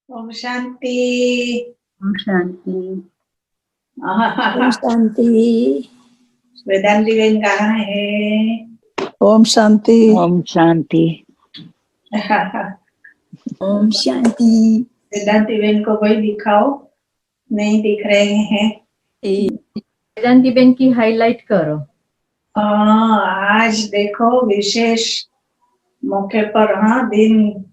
ओम शांति। ओम शांति। ओम शांति। वेदांती बहन कहाँ है? ओम शांति। ओम शांति। ओम शांति। वेदांती बहन को कोई दिखाओ, नहीं दिख रहे हैं। वेदांती बहन की हाईलाइट करो। आज देखो विशेष मौके पर, दिन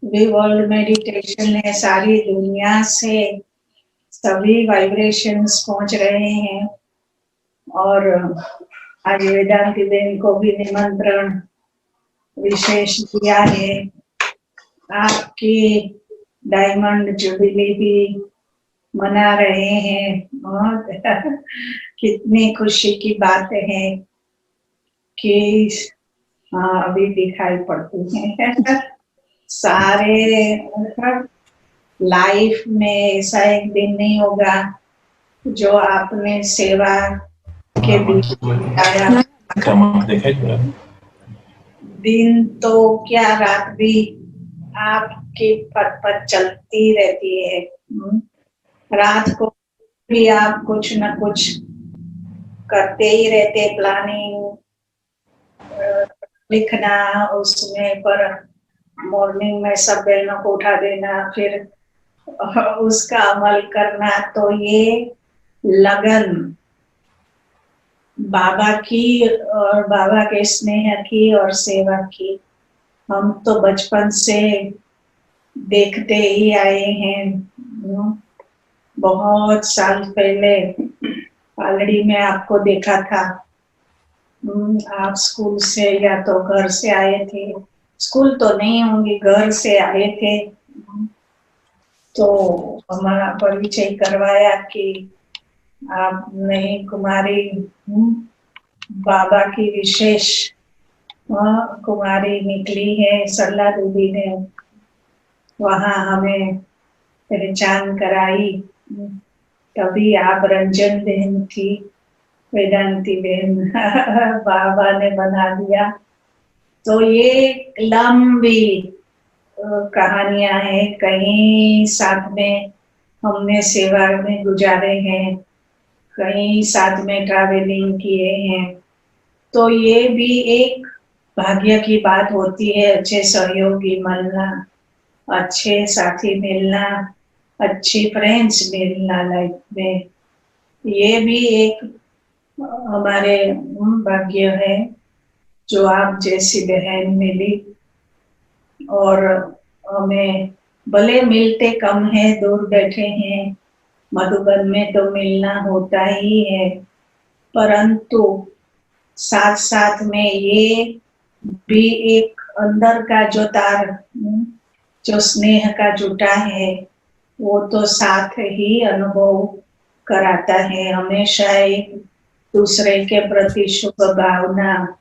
भी वर्ल्ड मेडिटेशन है। सारी दुनिया से सभी वाइब्रेशंस पहुंच रहे हैं और आज वेदांती बहन को भी निमंत्रण विशेष दिया है। आपकी डायमंड जुबिली भी मना रहे हैं और कितनी खुशी की बात है कि अभी दिखाई पड़ती है। सारे लाइफ में ऐसा एक दिन नहीं होगा जो आपने सेवा के बीच बिताया। दिन तो क्या, रात भी आपकी पट चलती रहती है। रात को भी आप कुछ न कुछ करते ही रहते, प्लानिंग, लिखना उसमें, पर मॉर्निंग में सब बहनों को उठा देना, फिर उसका अमल करना। तो ये लगन बाबा की और बाबा के स्नेह की और सेवा की हम तो बचपन से देखते ही आए हैं। बहुत साल पहले पालड़ी में आपको देखा था। आप स्कूल से या तो घर से आए थे, स्कूल तो नहीं होंगे, घर से आए थे, तो हमारा परिचय करवाया कि आप नहीं कुमारी बाबा की विशेष कुमारी निकली है। सरला दीदी ने वहाँ हमें पहचान कराई, तभी आप रंजन बहन थी, वेदांती बहन बाबा ने बना दिया। तो ये लंबी कहानियां हैं, कहीं साथ में हमने सेवा में गुजारे हैं, कहीं साथ में ट्रैवलिंग किए हैं। तो ये भी एक भाग्य की बात होती है, अच्छे सहयोगी मिलना, अच्छे साथी मिलना, अच्छी फ्रेंड्स मिलना लाइफ में। ये भी एक हमारे भाग्य है जो आप जैसी बहन मिली। और हमें भले मिलते कम है, दूर बैठे हैं, मधुबन में तो मिलना होता ही है, परंतु साथ साथ में ये भी एक अंदर का जो तार, जो स्नेह का जुटा है, वो तो साथ ही अनुभव कराता है। हमेशा एक दूसरे के प्रति शुभ भावना,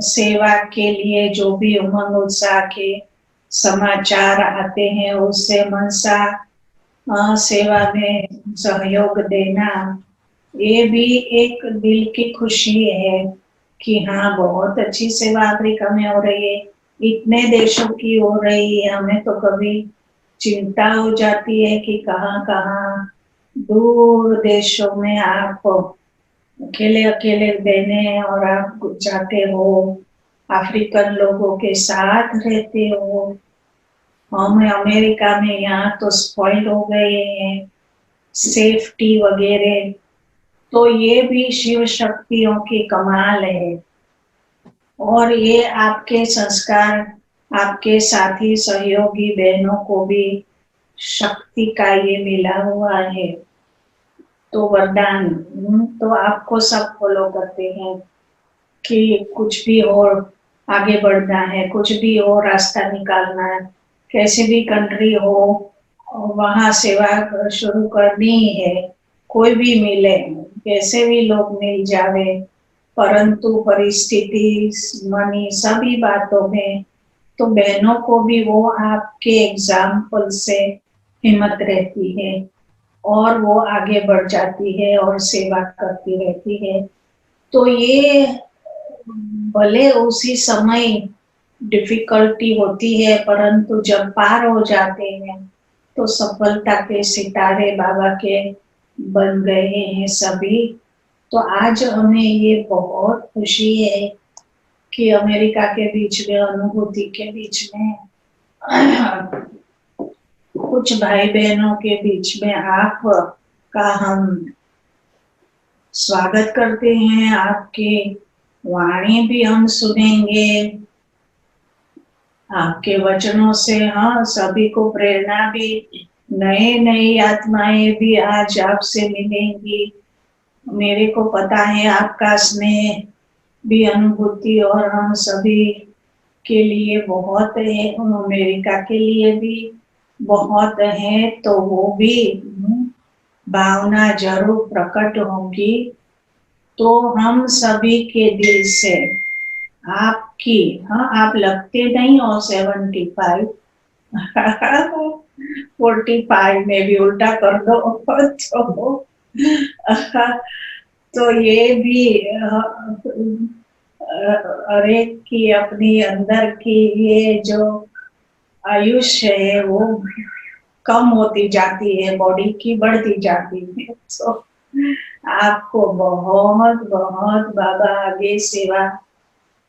सेवा के लिए जो भी उमंग उत्साह के समाचार आते हैं उससे मनसा सेवा में सहयोग देना, ये भी एक दिल की खुशी है कि हाँ, बहुत अच्छी सेवा अफ्रीका में हो रही है, इतने देशों की हो रही है। हमें तो कभी चिंता हो जाती है कि कहाँ कहाँ दूर देशों में आप अकेले अकेले देने, और आप जाते हो, अफ्रीकन लोगों के साथ रहते हो। हम अमेरिका में यहाँ तो स्पॉइल हो गए हैं, सेफ्टी वगैरह। तो ये भी शिव शक्तियों की कमाल है। और ये आपके संस्कार, आपके साथी सहयोगी बहनों को भी शक्ति का ये मिला हुआ है, तो वरदान। तो आपको सब फॉलो करते हैं कि कुछ भी और आगे बढ़ना है, कुछ भी और रास्ता निकालना है, कैसे भी कंट्री हो वहाँ सेवा शुरू करनी है। कोई भी मिले, कैसे भी लोग मिल जावे, परंतु परिस्थिति, मनी, सभी बातों में तो बहनों को भी वो आपके एग्जाम्पल से हिम्मत रहती है और वो आगे बढ़ जाती है और सेवा करती रहती है। तो ये भले उसी समय डिफिकल्टी होती है, परंतु जब पार हो जाते हैं तो सफलता के सितारे बाबा के बन गए हैं सभी। तो आज हमें ये बहुत खुशी है कि अमेरिका के बीच में, अनुभूति के बीच में, कुछ भाई बहनों के बीच में आप का हम स्वागत करते हैं। आपके वाणी भी हम सुनेंगे, आपके वचनों से हाँ सभी को प्रेरणा भी, नए नई आत्माएं भी आज आपसे मिलेंगी। मेरे को पता है आपका स्नेह भी, अनुभूति और हम सभी के लिए बहुत है, अमेरिका के लिए भी बहुत है, तो वो भी भावना जरूर प्रकट होगी। तो हम सभी के दिल से आपकी, हाँ आप लगते नहीं हो 75 45 में भी उल्टा कर दो तो ये भी हर एक की अपनी अंदर की ये जो आयुष्य है वो कम होती जाती है, बॉडी की बढ़ती जाती है। तो आपको बहुत बहुत बाबा आगे सेवा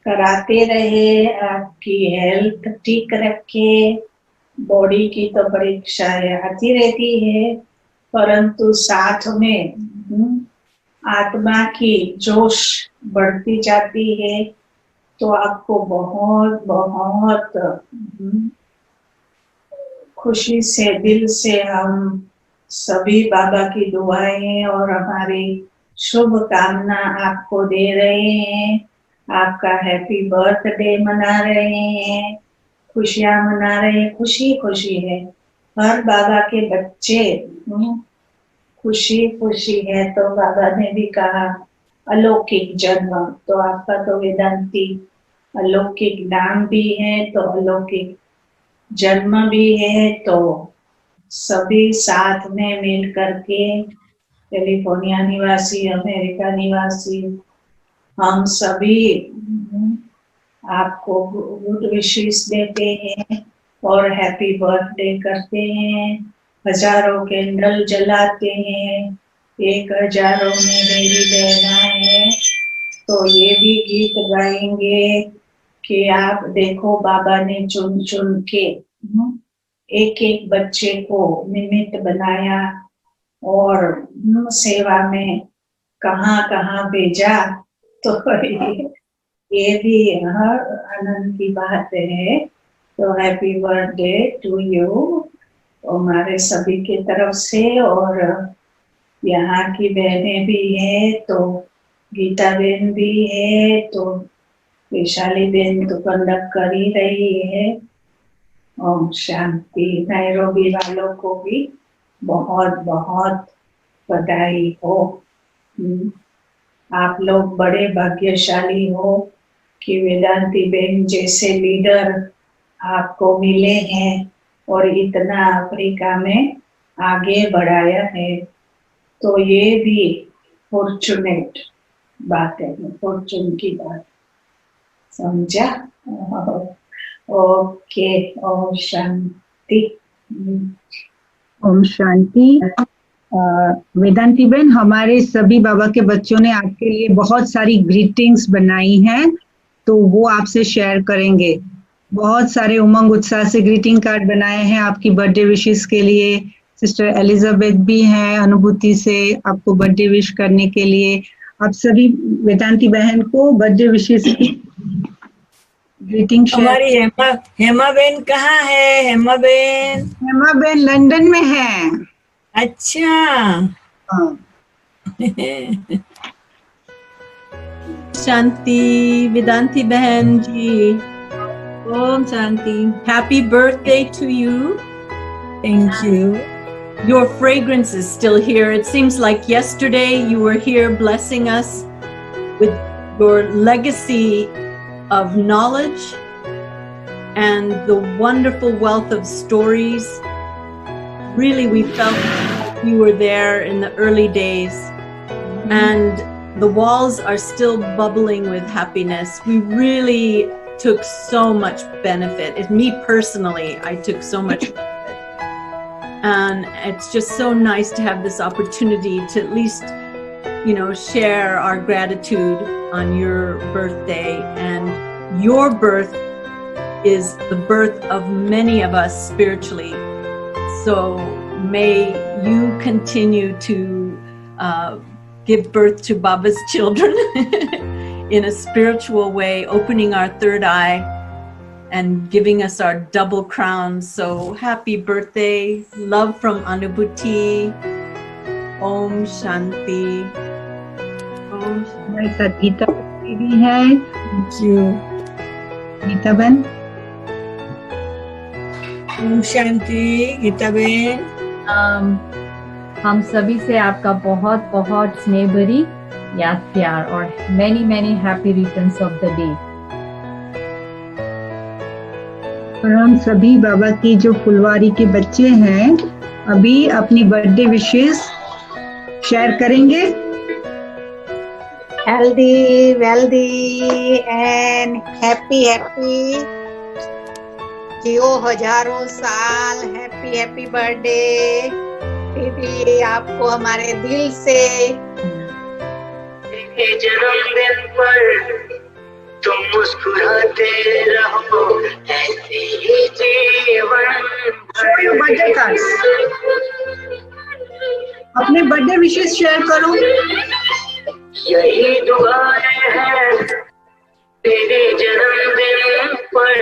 कराते रहे, आपकी हेल्थ ठीक रखे। बॉडी की तो परीक्षाएं आती रहती है, परंतु साथ में आत्मा की जोश बढ़ती जाती है। तो आपको बहुत बहुत खुशी से दिल से हम सभी बाबा की दुआएं और हमारी शुभ कामना आपको दे रहे हैं। आपका हैप्पी बर्थडे मना रहे हैं, खुशियां मना रहे हैं, खुशी खुशी है। हर बाबा के बच्चे खुशी खुशी है। तो बाबा ने भी कहा अलौकिक जन्म, तो आपका तो वेदांती अलौकिक नाम भी है, तो अलौकिक जन्म भी है। तो सभी साथ में मिल करके, कैलिफोर्निया निवासी, अमेरिका निवासी, हम सभी आपको गुड विशेस देते हैं और हैप्पी बर्थडे करते हैं। हजारों कैंडल जलाते हैं, 1000 में मेरी बहना है। तो ये भी गीत गाएंगे कि आप देखो बाबा ने चुन चुन के एक एक बच्चे को निमित्त बनाया और सेवा में कहाँ कहाँ भेजा। तो ये भी आनंद की बात है। तो हैप्पी बर्थडे टू यू हमारे सभी के तरफ से। और यहाँ की बहनें भी है, तो गीता बहन भी है, तो वैशाली बहन तो कंडक्ट कर ही रही है। ओम शांति। नैरोबी वालों को भी बहुत बहुत बधाई हो। आप लोग बड़े भाग्यशाली हो कि वेदांती बहन जैसे लीडर आपको मिले हैं और इतना अफ्रीका में आगे बढ़ाया है। तो ये भी फॉर्चुनेट बात है, फॉर्चून की बात, समझा? ओके, ओम शांति। ओम शांति। वेदांती बहन, हमारे सभी बाबा के बच्चों ने आपके लिए बहुत सारी ग्रीटिंग्स बनाई हैं, तो वो आपसे शेयर करेंगे। बहुत सारे उमंग उत्साह से ग्रीटिंग कार्ड बनाए हैं आपकी बर्थडे विशेस के लिए। सिस्टर एलिजाबेथ भी हैं अनुभूति से आपको बर्थडे विश करने के लिए। आप सभी वेदांती बहन को बर्थडे विशेस की ग्रीटिंग शेयर। हमारी हेमा बहन कहाँ है? हेमा बहन लंदन में है। अच्छा। हाँ। शांति वेदांती बहन जी, Om Shanti. Happy birthday to you. Thank you. Your fragrance is still here. It seems like yesterday you were here blessing us with your legacy of knowledge and the wonderful wealth of stories. Really, we felt like we were there in the early days, and the walls are still bubbling with happiness. We really took so much benefit. Me personally, I took so much benefit. And it's just so nice to have this opportunity to at least, share our gratitude on your birthday. And your birth is the birth of many of us spiritually. So may you continue to give birth to Baba's children in a spiritual way, opening our third eye and giving us our double crown. So happy birthday. Love from Anubhuti. Om Shanti. Om Shanti. हमारे साथ गीता दीदी है। Thank you. Gita बहन। ओम शांति। गीता बहन। हम सभी से आपका बहुत बहुत स्नेह भरी याद प्यार और many many happy returns of the day। और हम सभी बाबा की जो फुलवारी के बच्चे हैं अभी अपनी बर्थडे विशेस शेयर करेंगे। Healthy, wealthy and happy जियो हजारों साल। हैप्पी बर्थडे दीदी, आपको हमारे दिल से। जन्मदिन पर तुम मुस्कुराते रहो, ऐसे ही जीवन। बर्थडे कार्ड अपने बर्थडे विशेस शेयर करो। यही दुआएं हैं तेरे जन्मदिन पर,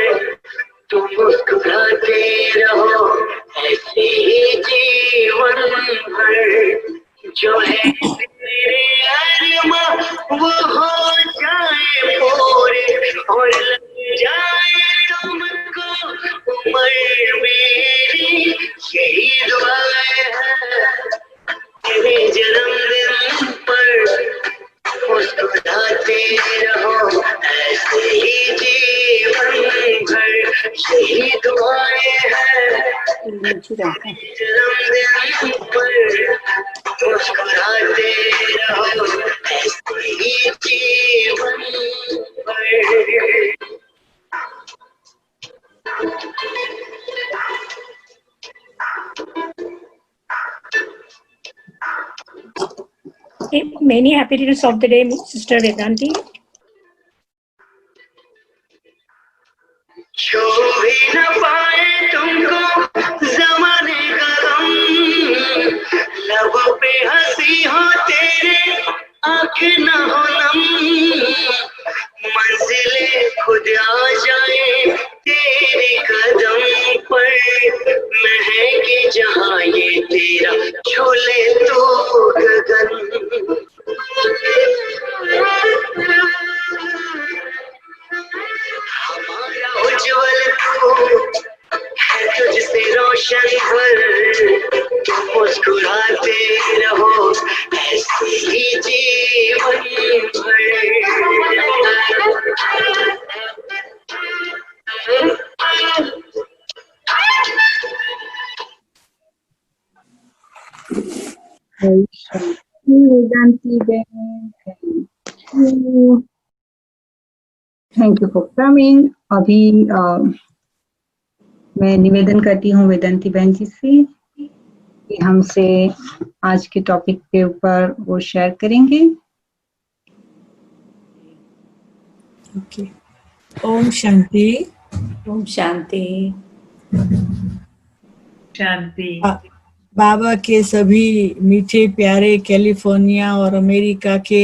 तुम मुस्कुराते रहो, ऐसे ही जीवन भर। जो है तेरे अरमां वो हो जाए पूरे, और लग जाए तुमको उम्र मेरी। यही दुआएं हैं तेरे जन्मदिन पर, मुस्कुराते रहो, ऐसे ही जीवन भर। यही दुआएं हैं जन्मदिन पर, मुस्कुराते रहो, ऐसे ही जीवन भर। Many happy returns of the day, Sister Vedanti. छू भी न पाए तुमको जमाने का गम, लबों पे हंसी हो तेरे, आंखें न हो नम। मंजिलें खुद आ जाए तेरे कदम पर, महके जहां ये तेरा झूले तो गगन। हमारा उज्जवल तू है, तुझसे रोशन भर। तुम मुस्कुराते रहो, ऐसे ही जीवन भर। वेदांती बहन, थैंक यू फॉर कमिंग। अभी मैं निवेदन करती हूँ वेदांती बहन जी से कि हमसे आज के टॉपिक के ऊपर वो शेयर करेंगे। ओके। ओम शांति। ओम शांति। शांति। बाबा के सभी मीठे प्यारे कैलिफोर्निया और अमेरिका के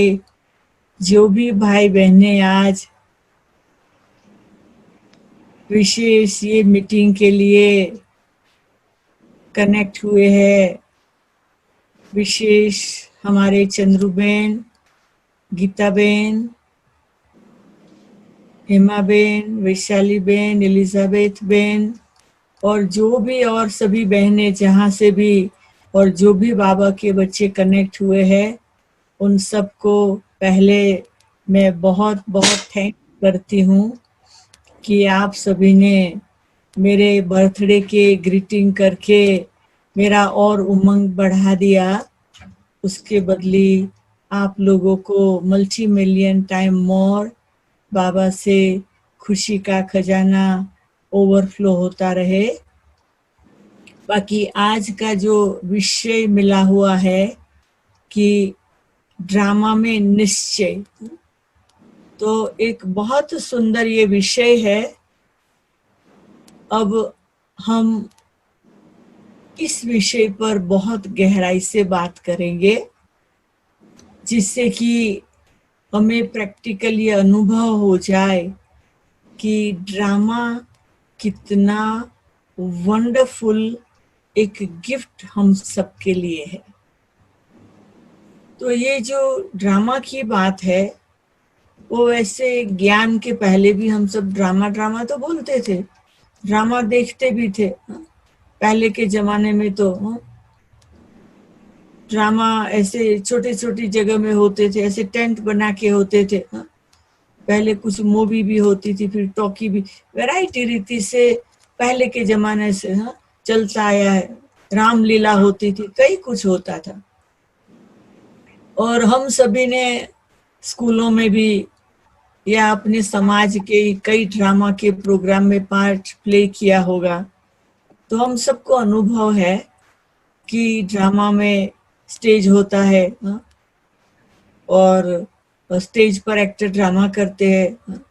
जो भी भाई बहनें आज विशेष ये मीटिंग के लिए कनेक्ट हुए हैं, विशेष हमारे चंद्रुबेन, गीता बेन, हेमा बेन, वैशाली बेन, एलिजाबेथ बेन और जो भी और सभी बहनें जहाँ से भी और जो भी बाबा के बच्चे कनेक्ट हुए हैं, उन सबको पहले मैं बहुत बहुत थैंक करती हूँ कि आप सभी ने मेरे बर्थडे के ग्रीटिंग करके मेरा और उमंग बढ़ा दिया। उसके बदले आप लोगों को मल्टी मिलियन टाइम मोर बाबा से खुशी का खजाना ओवरफ्लो होता रहे। बाकी आज का जो विषय मिला हुआ है कि ड्रामा में निश्चय, तो एक बहुत सुंदर ये विषय है। अब हम इस विषय पर बहुत गहराई से बात करेंगे, जिससे कि हमें प्रैक्टिकली अनुभव हो जाए कि ड्रामा कितना वंडरफुल एक गिफ्ट हम सबके लिए है। तो ये जो ड्रामा की बात है, वो वैसे ज्ञान के पहले भी हम सब ड्रामा ड्रामा तो बोलते थे, ड्रामा देखते भी थे। पहले के जमाने में तो ड्रामा ऐसे छोटे छोटी जगह में होते थे, ऐसे टेंट बना के होते थे। पहले कुछ मूवी भी होती थी, फिर टॉकी भी, वैरायटी रीति से पहले के जमाने से चलता आया है। रामलीला होती थी, कई कुछ होता था। और हम सभी ने स्कूलों में भी या अपने समाज के कई ड्रामा के प्रोग्राम में पार्ट प्ले किया होगा। तो हम सबको अनुभव है कि ड्रामा में स्टेज होता है और स्टेज पर एक्टर ड्रामा करते हैं।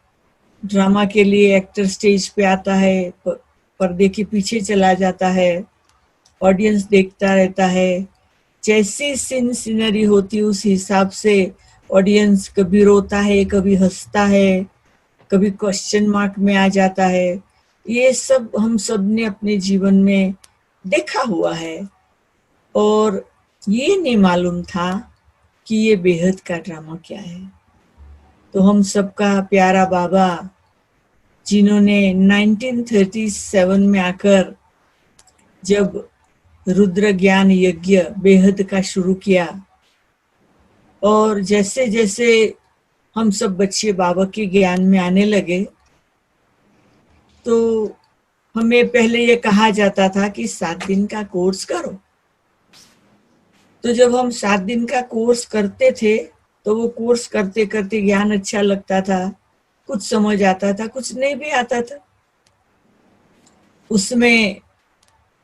ड्रामा के लिए एक्टर स्टेज पे आता है, पर्दे के पीछे चला जाता है, ऑडियंस देखता रहता है। जैसी सीनरी होती है उस हिसाब से ऑडियंस कभी रोता है, कभी हंसता है, कभी क्वेश्चन मार्क में आ जाता है। ये सब हम सब ने अपने जीवन में देखा हुआ है और ये नहीं मालूम था कि ये बेहद का ड्रामा क्या है। तो हम सबका प्यारा बाबा, जिन्होंने 1937 में आकर जब रुद्र ज्ञान यज्ञ बेहद का शुरू किया, और जैसे जैसे हम सब बच्चे बाबा के ज्ञान में आने लगे, तो हमें पहले ये कहा जाता था कि 7 दिन का कोर्स करो। तो जब हम 7 दिन का कोर्स करते थे, तो वो कोर्स करते करते ज्ञान अच्छा लगता था, कुछ समझ आता था, कुछ नहीं भी आता था। उसमें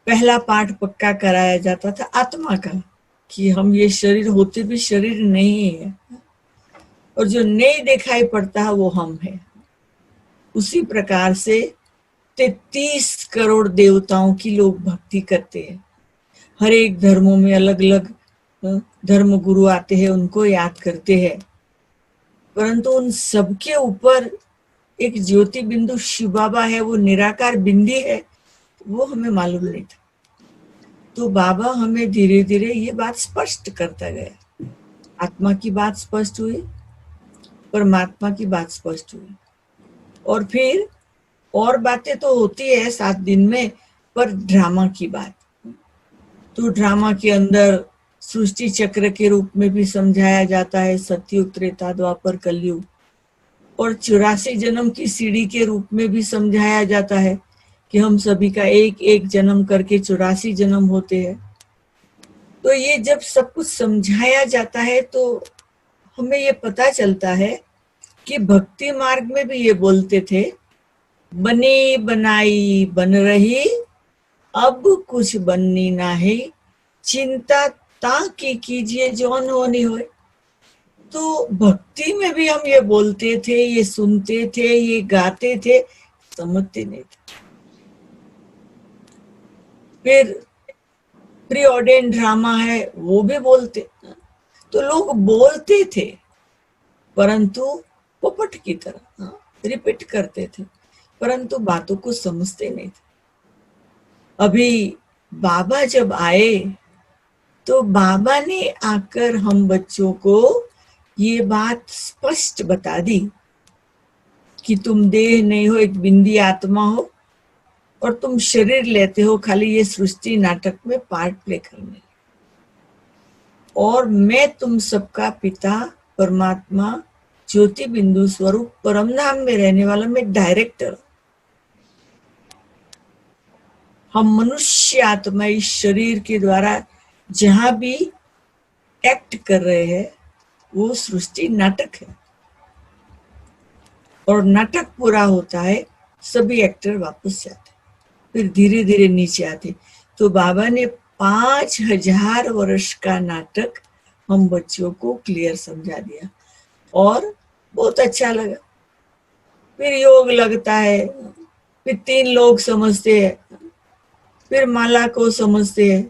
पहला पाठ पक्का कराया जाता था आत्मा का, कि हम ये शरीर होते भी शरीर नहीं है, और जो नहीं दिखाई पड़ता है वो हम है। उसी प्रकार से 33 करोड़ देवताओं की लोग भक्ति करते हैं। हर एक धर्मों में अलग अलग धर्म गुरु आते हैं, उनको याद करते हैं, परंतु उन सबके ऊपर एक ज्योति बिंदु शिव बाबा है, वो निराकार बिंदी है, वो हमें मालूम नहीं था। तो बाबा हमें धीरे धीरे ये बात स्पष्ट करता गया। आत्मा की बात स्पष्ट हुई, परमात्मा की बात स्पष्ट हुई, और फिर और बातें तो होती है 7 दिन में, पर ड्रामा की बात, तो ड्रामा के अंदर सृष्टि चक्र के रूप में भी समझाया जाता है, सतयुग, त्रेता, द्वापर, कलयुग, और 84 जन्म की सीढ़ी के रूप में भी समझाया जाता है कि हम सभी का एक एक जन्म करके 84 जन्म होते हैं। तो ये जब सब कुछ समझाया जाता है तो हमें ये पता चलता है कि भक्ति मार्ग में भी ये बोलते थे, बनी बनाई बन रही, अब कुछ बननी ना है, चिंता ताकि कीजिए जौन होनी होए। तो भक्ति में भी हम ये बोलते थे, ये सुनते थे, ये गाते थे, समझते नहीं थे। फिर प्री ऑर्डेन ड्रामा है, वो भी बोलते। तो लोग बोलते थे, परंतु पोपट की तरह रिपीट करते थे, परंतु बातों को समझते नहीं थे। अभी बाबा जब आए, तो बाबा ने आकर हम बच्चों को ये बात स्पष्ट बता दी कि तुम देह नहीं हो, एक बिंदी आत्मा हो, और तुम शरीर लेते हो खाली ये सृष्टि नाटक में पार्ट प्ले करने, और मैं तुम सबका पिता परमात्मा ज्योति बिंदु स्वरूप परमधाम में रहने वाला मैं डायरेक्टर। हम मनुष्य आत्मा इस शरीर के द्वारा जहां भी एक्ट कर रहे हैं वो सृष्टि नाटक है, और नाटक पूरा होता है, सभी एक्टर वापस जाते, फिर धीरे धीरे नीचे आते। तो बाबा ने 5000 वर्ष का नाटक हम बच्चों को क्लियर समझा दिया और बहुत अच्छा लगा। फिर योग लगता है, फिर 3 लोग समझते हैं, फिर माला को समझते हैं,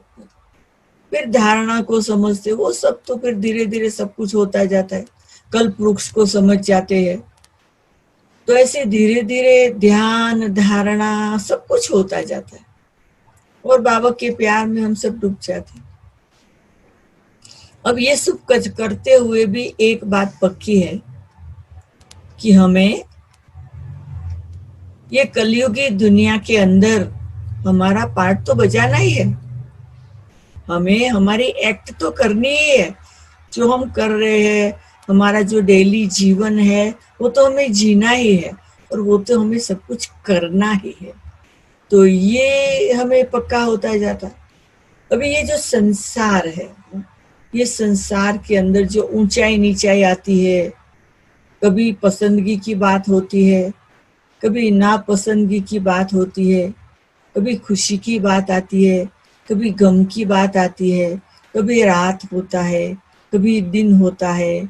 फिर धारणा को समझते, वो सब तो फिर धीरे धीरे सब कुछ होता जाता है। कल्प वृक्ष को समझ जाते हैं। तो ऐसे धीरे धीरे ध्यान, धारणा सब कुछ होता जाता है और बाबा के प्यार में हम सब डूब जाते हैं। अब ये सब करते हुए भी एक बात पक्की है कि हमें ये कलयुगी दुनिया के अंदर हमारा पार्ट तो बजाना ही है। हमें हमारी एक्ट तो करनी ही है। जो हम कर रहे हैं, हमारा जो डेली जीवन है, वो तो हमें जीना ही है और वो तो हमें सब कुछ करना ही है। तो ये हमें पक्का होता जाता। अभी ये जो संसार है, ये संसार के अंदर जो ऊंचाई नीचाई आती है, कभी पसंदगी की बात होती है, कभी नापसंदगी की बात होती है, कभी खुशी की बात आती है, कभी गम की बात आती है, कभी रात होता है, कभी दिन होता है।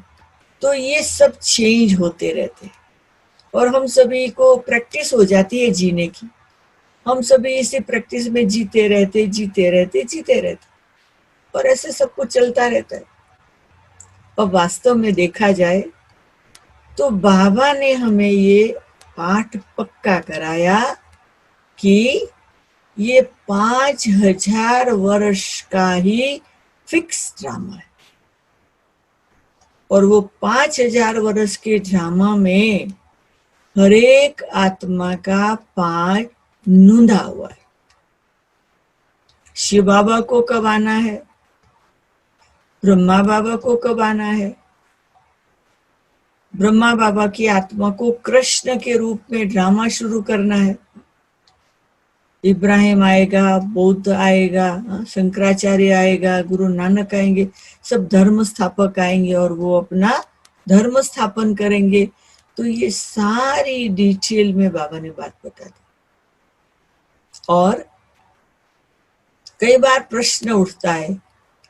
तो ये सब चेंज होते रहते हैं और हम सभी को प्रैक्टिस हो जाती है जीने की। हम सभी इसी प्रैक्टिस में जीते रहते और ऐसे सब कुछ चलता रहता है। अब वास्तव में देखा जाए तो बाबा ने हमें ये पाठ पक्का कराया कि ये 5000 वर्ष का ही फिक्स ड्रामा है और वो 5000 वर्ष के ड्रामा में हर एक आत्मा का पार्ट नूंधा हुआ है। शिव बाबा को कब आना है, ब्रह्मा बाबा को कब आना है, ब्रह्मा बाबा की आत्मा को कृष्ण के रूप में ड्रामा शुरू करना है। इब्राहिम आएगा, बुद्ध आएगा, शंकराचार्य आएगा, गुरु नानक आएंगे, सब धर्म स्थापक आएंगे और वो अपना धर्म स्थापन करेंगे। तो ये सारी डिटेल में बाबा ने बात बता दी। और कई बार प्रश्न उठता है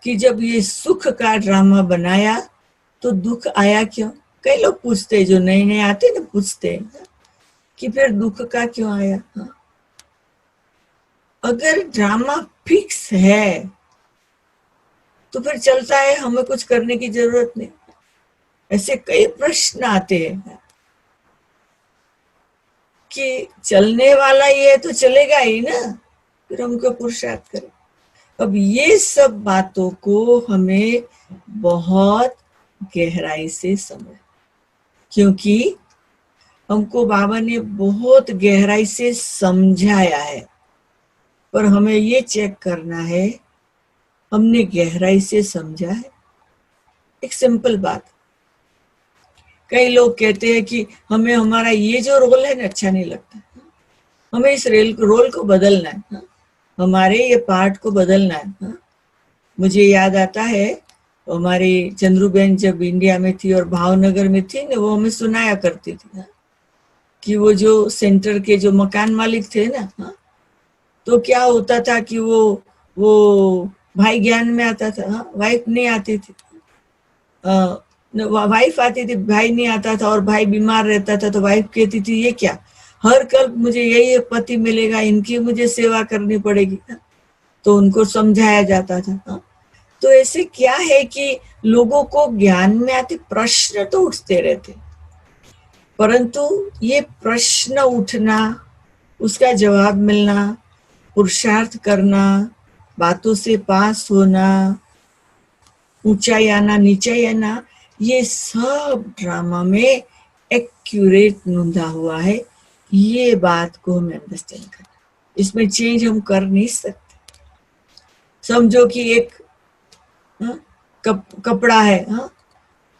कि जब ये सुख का ड्रामा बनाया तो दुख आया क्यों? कई लोग पूछते हैं, जो नए नए आते ना, पूछते हैं कि फिर दुख का क्यों आया। अगर ड्रामा फिक्स है तो फिर चलता है, हमें कुछ करने की जरूरत नहीं। ऐसे कई प्रश्न आते हैं कि चलने वाला ये तो चलेगा ही ना, फिर हम क्यों पुरुषार्थ करें। अब ये सब बातों को हमें बहुत गहराई से समझ, क्योंकि हमको बाबा ने बहुत गहराई से समझाया है, पर हमें ये चेक करना है हमने गहराई से समझा है। एक सिंपल बात, कई लोग कहते हैं कि हमें हमारा ये जो रोल है ना अच्छा नहीं लगता, हमें इस रोल को बदलना है, हमारे ये पार्ट को बदलना है। मुझे याद आता है हमारी चंद्रूबेन जब इंडिया में थी और भावनगर में थी ना, वो हमें सुनाया करती थी कि वो जो सेंटर के जो मकान मालिक थे ना, तो क्या होता था कि वो भाई ज्ञान में आता था, वाइफ नहीं आती थी, वाइफ आती थी, भाई नहीं आता था, और भाई बीमार रहता था तो वाइफ कहती थी ये क्या, हर कल मुझे यही पति मिलेगा, इनकी मुझे सेवा करनी पड़ेगी। तो उनको समझाया जाता था। तो ऐसे क्या है कि लोगों को ज्ञान में आते प्रश्न तो उठते रहते, परंतु ये प्रश्न उठना, उसका जवाब मिलना, पुरुषार्थ करना, बातों से पास होना, ऊंचाई आना नीचाई आना, ये सब ड्रामा में एक्यूरेट नूंधा हुआ है। ये बात को हमें अंडरस्टैंड करना, इसमें चेंज हम कर नहीं सकते। समझो कि एक कपड़ा है,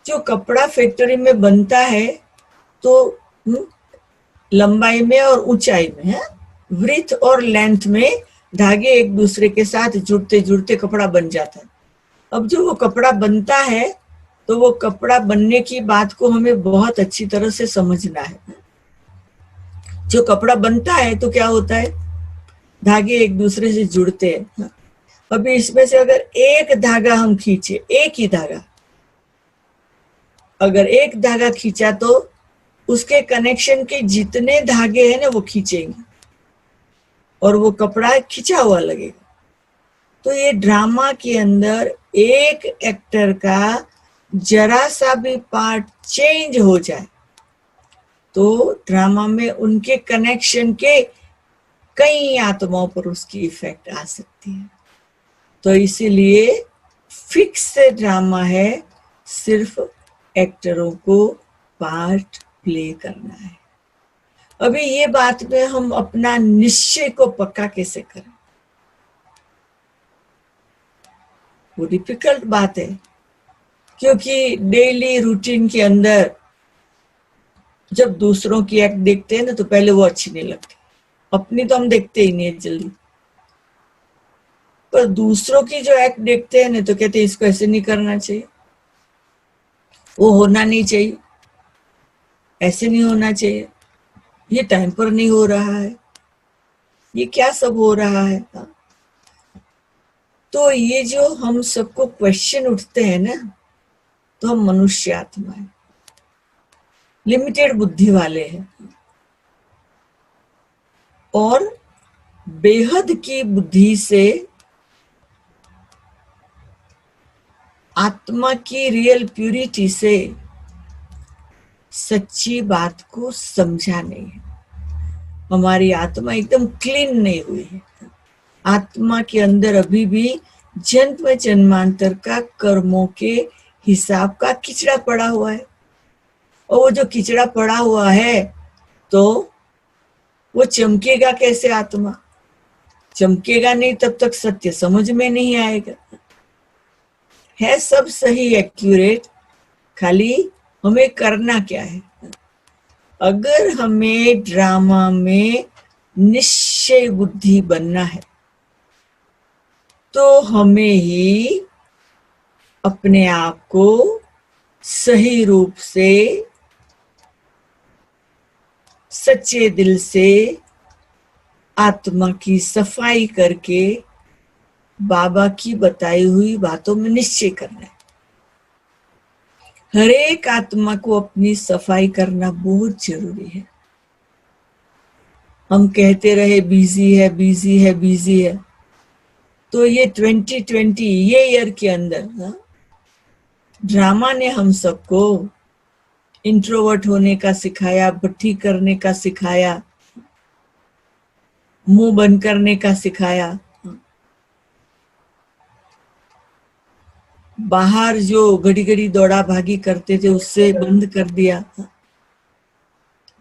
जो कपड़ा फैक्ट्री में बनता है तो लंबाई में और ऊंचाई में है, ब्रीथ और लेंथ में धागे एक दूसरे के साथ जुड़ते जुड़ते कपड़ा बन जाता है। अब जो वो कपड़ा बनता है तो वो कपड़ा बनने की बात को हमें बहुत अच्छी तरह से समझना है। जो कपड़ा बनता है तो क्या होता है, धागे एक दूसरे से जुड़ते हैं। अभी इसमें से अगर एक धागा हम खींचे, एक ही धागा, अगर एक धागा खींचा तो उसके कनेक्शन के जितने धागे हैं ना वो खींचेंगे और वो कपड़ा खिंचा हुआ लगेगा। तो ये ड्रामा के अंदर एक एक्टर का जरा सा भी पार्ट चेंज हो जाए तो ड्रामा में उनके कनेक्शन के कई आत्माओं पर उसकी इफेक्ट आ सकती है। तो इसीलिए फिक्स ड्रामा है, सिर्फ एक्टरों को पार्ट प्ले करना है। अभी ये बात में हम अपना निश्चय को पक्का कैसे करें, वो डिफिकल्ट बात है, क्योंकि डेली रूटीन के अंदर जब दूसरों की एक्ट देखते हैं ना तो पहले वो अच्छी नहीं लगती, अपनी तो हम देखते ही नहीं है जल्दी, पर दूसरों की जो एक्ट देखते हैं ना तो कहते हैं इसको ऐसे नहीं करना चाहिए, वो होना नहीं चाहिए, ऐसे नहीं होना चाहिए, ये टाइम पर नहीं हो रहा है, ये क्या सब हो रहा है। तो ये जो हम सबको क्वेश्चन उठते हैं ना, तो हम मनुष्य आत्मा है, लिमिटेड बुद्धि वाले हैं, और बेहद की बुद्धि से आत्मा की रियल प्यूरिटी से सच्ची बात को समझा नहीं है। हमारी आत्मा एकदम क्लीन नहीं हुई है, आत्मा के अंदर अभी भी जन्म जन्मांतर का कर्मों के हिसाब का किचड़ा पड़ा हुआ है, और वो जो किचड़ा पड़ा हुआ है तो वो चमकेगा कैसे? आत्मा चमकेगा नहीं तब तक सत्य समझ में नहीं आएगा। है सब सही एक्यूरेट, खाली हमें करना क्या है। अगर हमें ड्रामा में निश्चय बुद्धि बनना है तो हमें ही अपने आप को सही रूप से सच्चे दिल से आत्मा की सफाई करके बाबा की बताई हुई बातों में निश्चय करना है। हर एक आत्मा को अपनी सफाई करना बहुत जरूरी है। हम कहते रहे बिजी है बिजी है बिजी है, तो ये 2020 ये ईयर के अंदर ड्रामा ने हम सबको इंट्रोवर्ट होने का सिखाया, भट्टी करने का सिखाया, मुंह बंद करने का सिखाया, बाहर जो घड़ी घड़ी दौड़ा भागी करते थे उससे बंद कर दिया,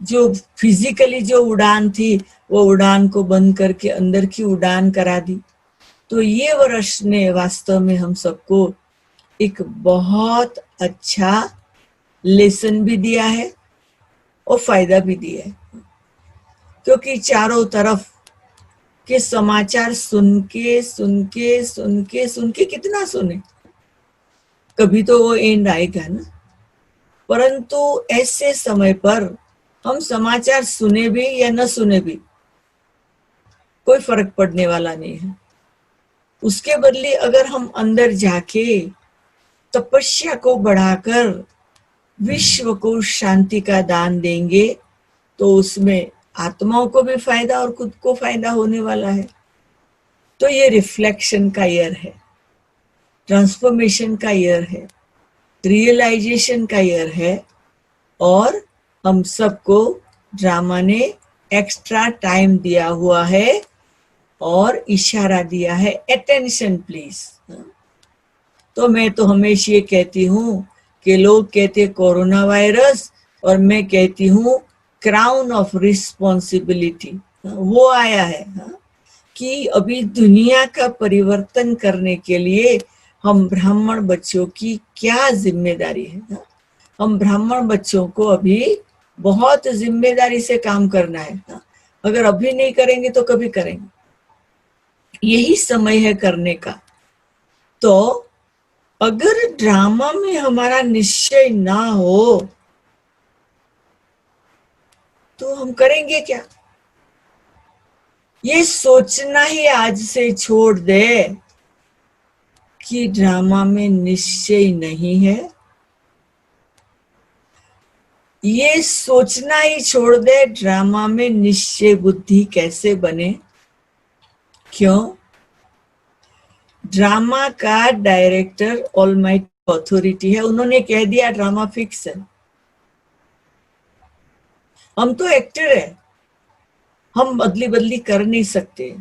जो फिजिकली जो उड़ान थी वो उड़ान को बंद करके अंदर की उड़ान करा दी। तो ये वर्ष ने वास्तव में हम सबको एक बहुत अच्छा लेसन भी दिया है और फायदा भी दिया है, क्योंकि चारों तरफ के समाचार सुन के सुन के सुन के सुन के कितना सुने, कभी तो वो एंड आएगा ना। परंतु ऐसे समय पर हम समाचार सुने भी या न सुने भी कोई फर्क पड़ने वाला नहीं है। उसके बदले अगर हम अंदर जाके तपस्या को बढ़ाकर विश्व को शांति का दान देंगे तो उसमें आत्माओं को भी फायदा और खुद को फायदा होने वाला है। तो ये रिफ्लेक्शन का ईयर है, ट्रांसफॉर्मेशन का ईयर है, रियलाइजेशन का ईयर है, और हम सबको ड्रामा ने एक्स्ट्रा टाइम दिया हुआ है और इशारा दिया है, अटेंशन प्लीज। तो मैं तो हमेशा ये कहती हूँ कि लोग कहते कोरोना वायरस और मैं कहती हूँ क्राउन ऑफ रिस्पॉन्सिबिलिटी वो आया है कि अभी दुनिया का परिवर्तन करने के लिए हम ब्राह्मण बच्चों की क्या जिम्मेदारी है। हम ब्राह्मण बच्चों को अभी बहुत जिम्मेदारी से काम करना है। अगर अभी नहीं करेंगे तो कभी करेंगे, यही समय है करने का। तो अगर ड्रामा में हमारा निश्चय ना हो तो हम करेंगे क्या? ये सोचना ही आज से छोड़ दे कि ड्रामा में निश्चय नहीं है। ये सोचना ही छोड़ दे ड्रामा में निश्चय बुद्धि कैसे बने। क्यों? ड्रामा का डायरेक्टर ऑलमाइटी अथॉरिटी है, उन्होंने कह दिया ड्रामा फिक्स है। हम तो एक्टर है, हम बदली बदली कर नहीं सकते।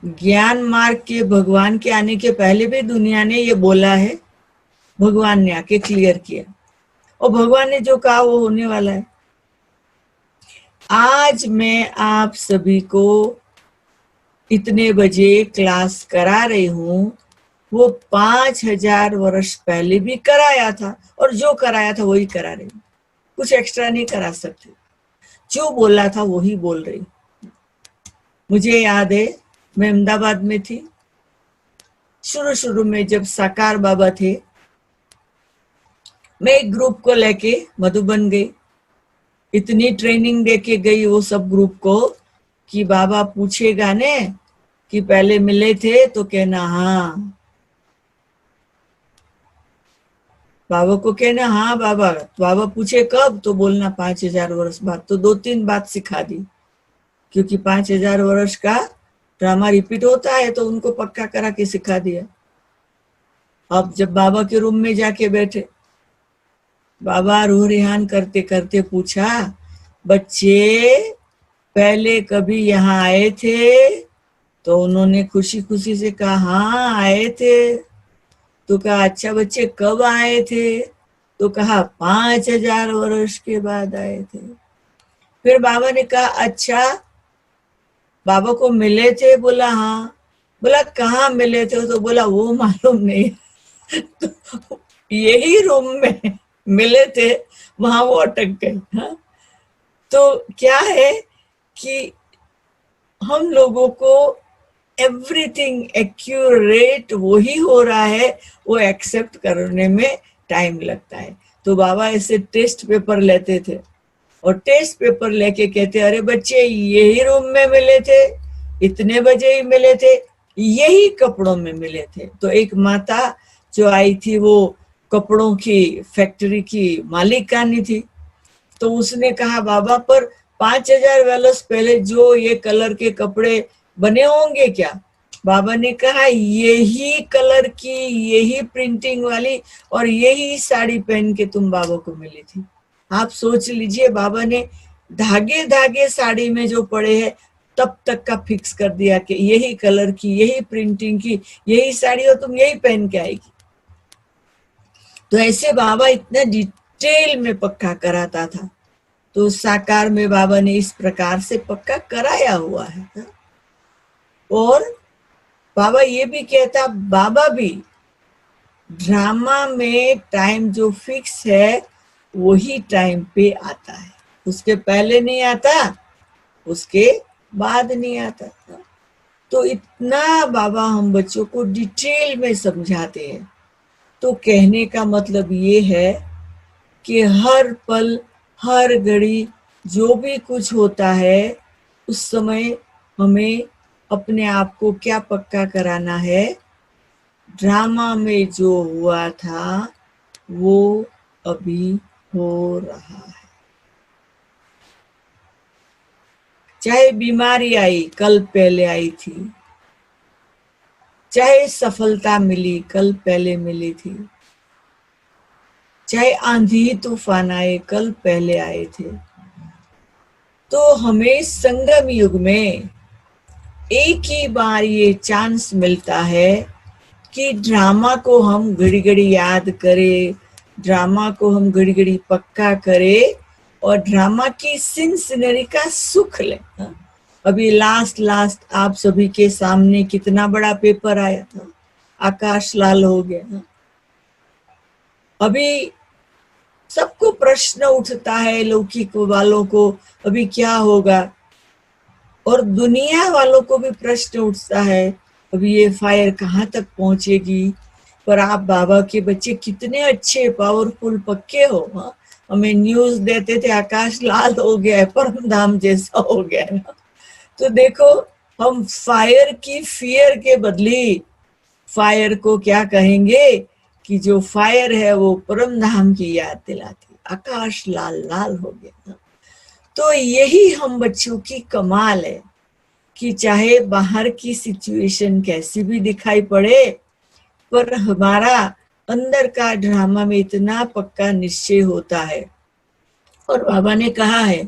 ज्ञान मार्ग के भगवान के आने के पहले भी दुनिया ने ये बोला है, भगवान ने आके क्लियर किया, और भगवान ने जो कहा वो होने वाला है। आज मैं आप सभी को इतने बजे क्लास करा रही हूं, वो 5000 वर्ष पहले भी कराया था, और जो कराया था वही करा रही हूं, कुछ एक्स्ट्रा नहीं करा सकती। जो बोला था वही बोल रही। मुझे याद है, मैं अहमदाबाद में थी, शुरू में जब साकार बाबा थे, मैं एक ग्रुप को लेके मधुबन गई। इतनी ट्रेनिंग देके गई वो सब ग्रुप को कि बाबा पूछेगा ने कि पहले मिले थे तो कहना हाँ, बाबा को कहना हाँ बाबा, बाबा पूछे कब तो बोलना 5000 वर्ष बाद। तो 2-3 बात सिखा दी, क्योंकि 5000 वर्ष का ड्रामा रिपीट होता है, तो उनको पक्का करा के सिखा दिया। अब जब बाबा के रूम में जाके बैठे, बाबा रूह रिहान करते करते पूछा, बच्चे पहले कभी यहाँ आए थे? तो उन्होंने खुशी खुशी से कहा हाँ आए थे। तो कहा अच्छा बच्चे कब आए थे? तो कहा 5000 वर्ष के बाद आए थे। फिर बाबा ने कहा अच्छा बाबा को मिले थे? बोला हाँ। बोला कहाँ मिले थे? तो बोला वो मालूम नहीं। तो यही रूम में मिले थे, वहां वो अटक गए। हाँ? तो क्या है कि हम लोगों को एवरीथिंग एक्यूरेट वही हो रहा है, वो एक्सेप्ट करने में टाइम लगता है। तो बाबा ऐसे टेस्ट पेपर लेते थे, और टेस्ट पेपर लेके कहते अरे बच्चे यही रूम में मिले थे, इतने बजे ही मिले थे, यही कपड़ों में मिले थे। तो एक माता जो आई थी, वो कपड़ों की फैक्ट्री की मालिकानी थी, तो उसने कहा बाबा पर 5000 वर्ष पहले जो ये कलर के कपड़े बने होंगे क्या? बाबा ने कहा यही कलर की, यही प्रिंटिंग वाली और यही साड़ी पहन के तुम बाबा को मिली थी। आप सोच लीजिए, बाबा ने धागे धागे साड़ी में जो पड़े हैं तब तक का फिक्स कर दिया कि यही कलर की, यही प्रिंटिंग की, यही साड़ी और तुम यही पहन के आएगी। तो ऐसे बाबा इतना डिटेल में पक्का कराता था। तो साकार में बाबा ने इस प्रकार से पक्का कराया हुआ है। और बाबा ये भी कहता, बाबा भी ड्रामा में टाइम जो फिक्स है वही टाइम पे आता है, उसके पहले नहीं आता, उसके बाद नहीं आता। तो इतना बाबा हम बच्चों को डिटेल में समझाते हैं। तो कहने का मतलब ये है कि हर पल हर घड़ी जो भी कुछ होता है, उस समय हमें अपने आप को क्या पक्का कराना है, ड्रामा में जो हुआ था वो अभी हो रहा है। चाहे बीमारी आई, कल पहले आई थी, चाहे सफलता मिली, कल पहले मिली थी, चाहे आंधी तूफान आए, कल पहले आए थे। तो हमें संगम युग में एक ही बार ये चांस मिलता है कि ड्रामा को हम घड़ी घड़ी याद करें, ड्रामा को हम घड़ी घड़ी पक्का करें और ड्रामा की सिनसिनरी का सुख लें। अभी लास्ट आप सभी के सामने कितना बड़ा पेपर आया था, आकाश लाल हो गया। अभी सबको प्रश्न उठता है, लौकिक वालों को अभी क्या होगा, और दुनिया वालों को भी प्रश्न उठता है अभी ये फायर कहाँ तक पहुंचेगी। पर आप बाबा के बच्चे कितने अच्छे पावरफुल पक्के हो। हमें न्यूज देते थे आकाश लाल हो गया है, परम धाम जैसा हो गया है ना। तो देखो हम फायर की फियर के बदले फायर को क्या कहेंगे कि जो फायर है वो परम धाम की याद दिलाती, आकाश लाल लाल हो गया। तो यही हम बच्चों की कमाल है कि चाहे बाहर की सिचुएशन कैसी भी दिखाई पड़े, पर हमारा अंदर का ड्रामा में इतना पक्का निश्चय होता है। और बाबा ने कहा है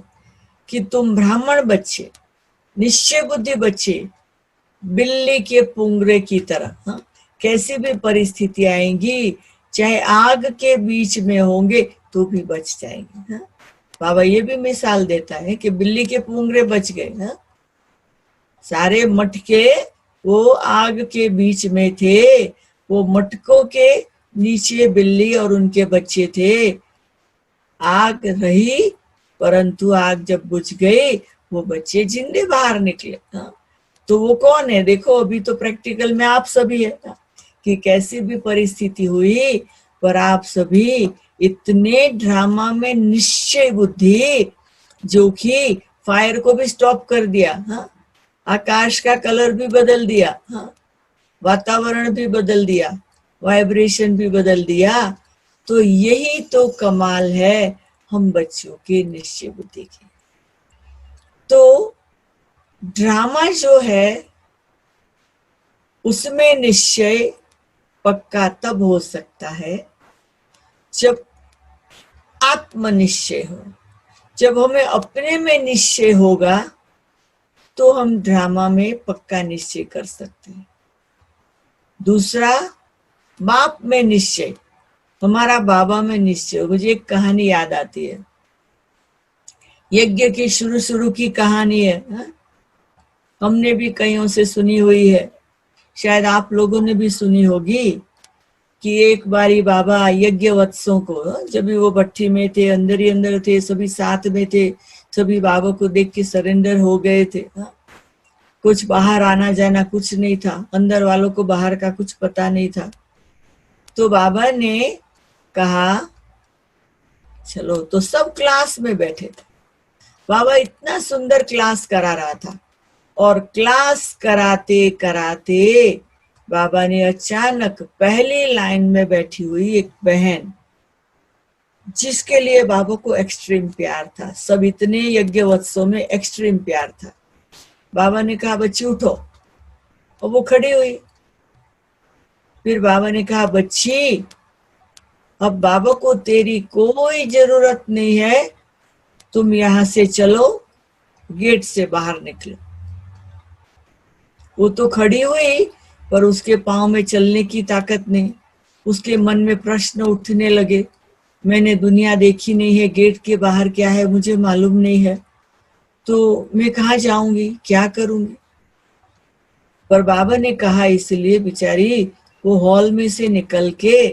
कि तुम ब्राह्मण बच्चे, निश्चय बुद्धि बच्चे, बिल्ली के पुंगरे की तरह, हाँ, कैसी भी परिस्थिति आएंगी, चाहे आग के बीच में होंगे तो भी बच जाएंगे। हाँ? बाबा ये भी मिसाल देता है कि बिल्ली के पुंगरे बच गए। हाँ? सारे मटके वो आग के बीच में थे, वो मटकों के नीचे बिल्ली और उनके बच्चे थे। आग रही, परंतु आग जब बुझ गई वो बच्चे जिंदे बाहर निकले। हाँ? तो वो कौन है? देखो अभी तो प्रैक्टिकल में आप सभी है कि कैसी भी परिस्थिति हुई पर आप सभी इतने ड्रामा में निश्चय बुद्धि, जो कि फायर को भी स्टॉप कर दिया। हाँ? आकाश का कलर भी बदल दिया। हाँ? वातावरण भी बदल दिया, वाइब्रेशन भी बदल दिया। तो यही तो कमाल है हम बच्चों के निश्चय बुद्धि की। तो ड्रामा जो है उसमें निश्चय पक्का तब हो सकता है जब आत्मनिश्चय हो। जब हमें अपने में निश्चय होगा तो हम ड्रामा में पक्का निश्चय कर सकते हैं। दूसरा, बाप में निश्चय, हमारा बाबा में निश्चय। मुझे एक कहानी याद आती है, यज्ञ की शुरू की कहानी है। हाँ? हमने भी कईयों से सुनी हुई है, शायद आप लोगों ने भी सुनी होगी कि एक बारी बाबा यज्ञ वत्सों को, जब भी वो भट्टी में थे, अंदर ही अंदर थे, सभी साथ में थे, सभी बाबा को देख के सरेंडर हो गए थे। हाँ? कुछ बाहर आना जाना कुछ नहीं था, अंदर वालों को बाहर का कुछ पता नहीं था। तो बाबा ने कहा चलो, तो सब क्लास में बैठे थे। बाबा इतना सुंदर क्लास करा रहा था, और क्लास कराते कराते बाबा ने अचानक पहली लाइन में बैठी हुई एक बहन, जिसके लिए बाबा को एक्सट्रीम प्यार था, सब इतने यज्ञ वत्सों में एक्सट्रीम प्यार था। बाबा ने कहा बच्ची उठो, और वो खड़ी हुई। फिर बाबा ने कहा बच्ची, अब बाबा को तेरी कोई जरूरत नहीं है, तुम यहां से चलो, गेट से बाहर निकलो। वो तो खड़ी हुई, पर उसके पांव में चलने की ताकत नहीं। उसके मन में प्रश्न उठने लगे, मैंने दुनिया देखी नहीं है, गेट के बाहर क्या है मुझे मालूम नहीं है, तो मैं कहाँ जाऊंगी, क्या करूंगी। पर बाबा ने कहा, इसलिए बेचारी वो हॉल में से निकल के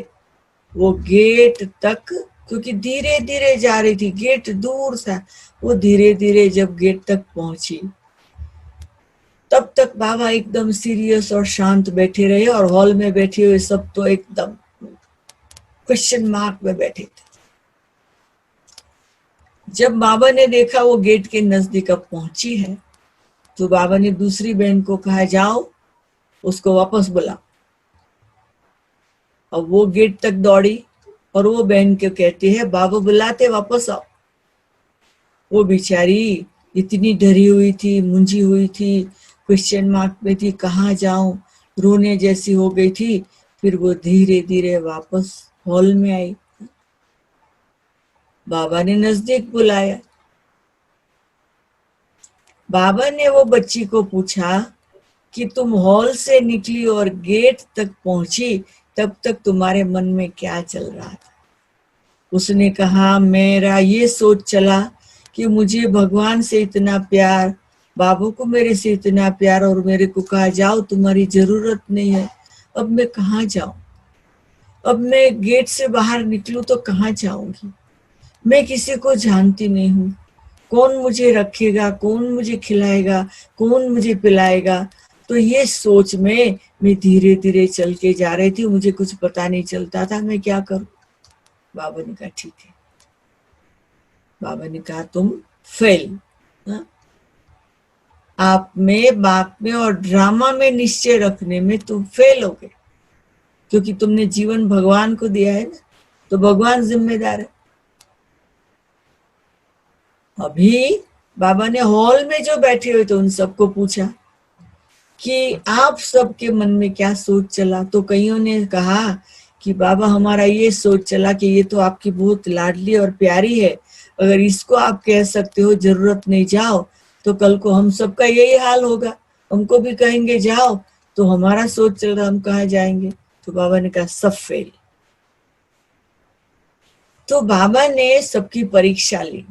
वो गेट तक, क्योंकि धीरे धीरे जा रही थी, गेट दूर था, वो धीरे धीरे जब गेट तक पहुंची, तब तक बाबा एकदम सीरियस और शांत बैठे रहे, और हॉल में बैठे हुए सब तो एकदम क्वेश्चन मार्क में बैठे थे। जब बाबा ने देखा वो गेट के नजदीक अब पहुंची है, तो बाबा ने दूसरी बहन को कहा जाओ उसको वापस बुलाओ। अब वो गेट तक दौड़ी, और वो बहन को कहती है बाबा बुलाते, वापस आओ। वो बेचारी इतनी डरी हुई थी, मुंझी हुई थी, क्वेश्चन मार्क में थी, कहाँ जाऊं, रोने जैसी हो गई थी। फिर वो धीरे धीरे वापस हॉल में आई। बाबा ने नजदीक बुलाया। बाबा ने वो बच्ची को पूछा कि तुम हॉल से निकली और गेट तक पहुंची, तब तक तुम्हारे मन में क्या चल रहा था? उसने कहा, मेरा ये सोच चला कि मुझे भगवान से इतना प्यार, बाबू को मेरे से इतना प्यार, और मेरे को कहा जाओ तुम्हारी जरूरत नहीं है, अब मैं कहाँ जाऊं? अब मैं गेट से बाहर निकलूं तो कहाँ जाऊंगी? मैं किसी को जानती नहीं हूँ, कौन मुझे रखेगा, कौन मुझे खिलाएगा, कौन मुझे पिलाएगा? तो ये सोच में मैं धीरे धीरे चल के जा रही थी, मुझे कुछ पता नहीं चलता था मैं क्या करूं। बाबा ने कहा ठीक है, बाबा ने कहा तुम फेल। आप में, बात में और ड्रामा में निश्चय रखने में तुम फेल हो गए, क्योंकि तुमने जीवन भगवान को दिया है ना, तो भगवान जिम्मेदार है। अभी बाबा ने हॉल में जो बैठे हुए थे उन सबको पूछा कि आप सबके मन में क्या सोच चला। तो कईयों ने कहा कि बाबा हमारा ये सोच चला कि ये तो आपकी बहुत लाडली और प्यारी है, अगर इसको आप कह सकते हो जरूरत नहीं जाओ, तो कल को हम सबका यही हाल होगा, हमको भी कहेंगे जाओ, तो हमारा सोच चल रहा हम कहाँ जाएंगे। तो बाबा ने कहा सब फेल। तो बाबा ने सबकी परीक्षा ली,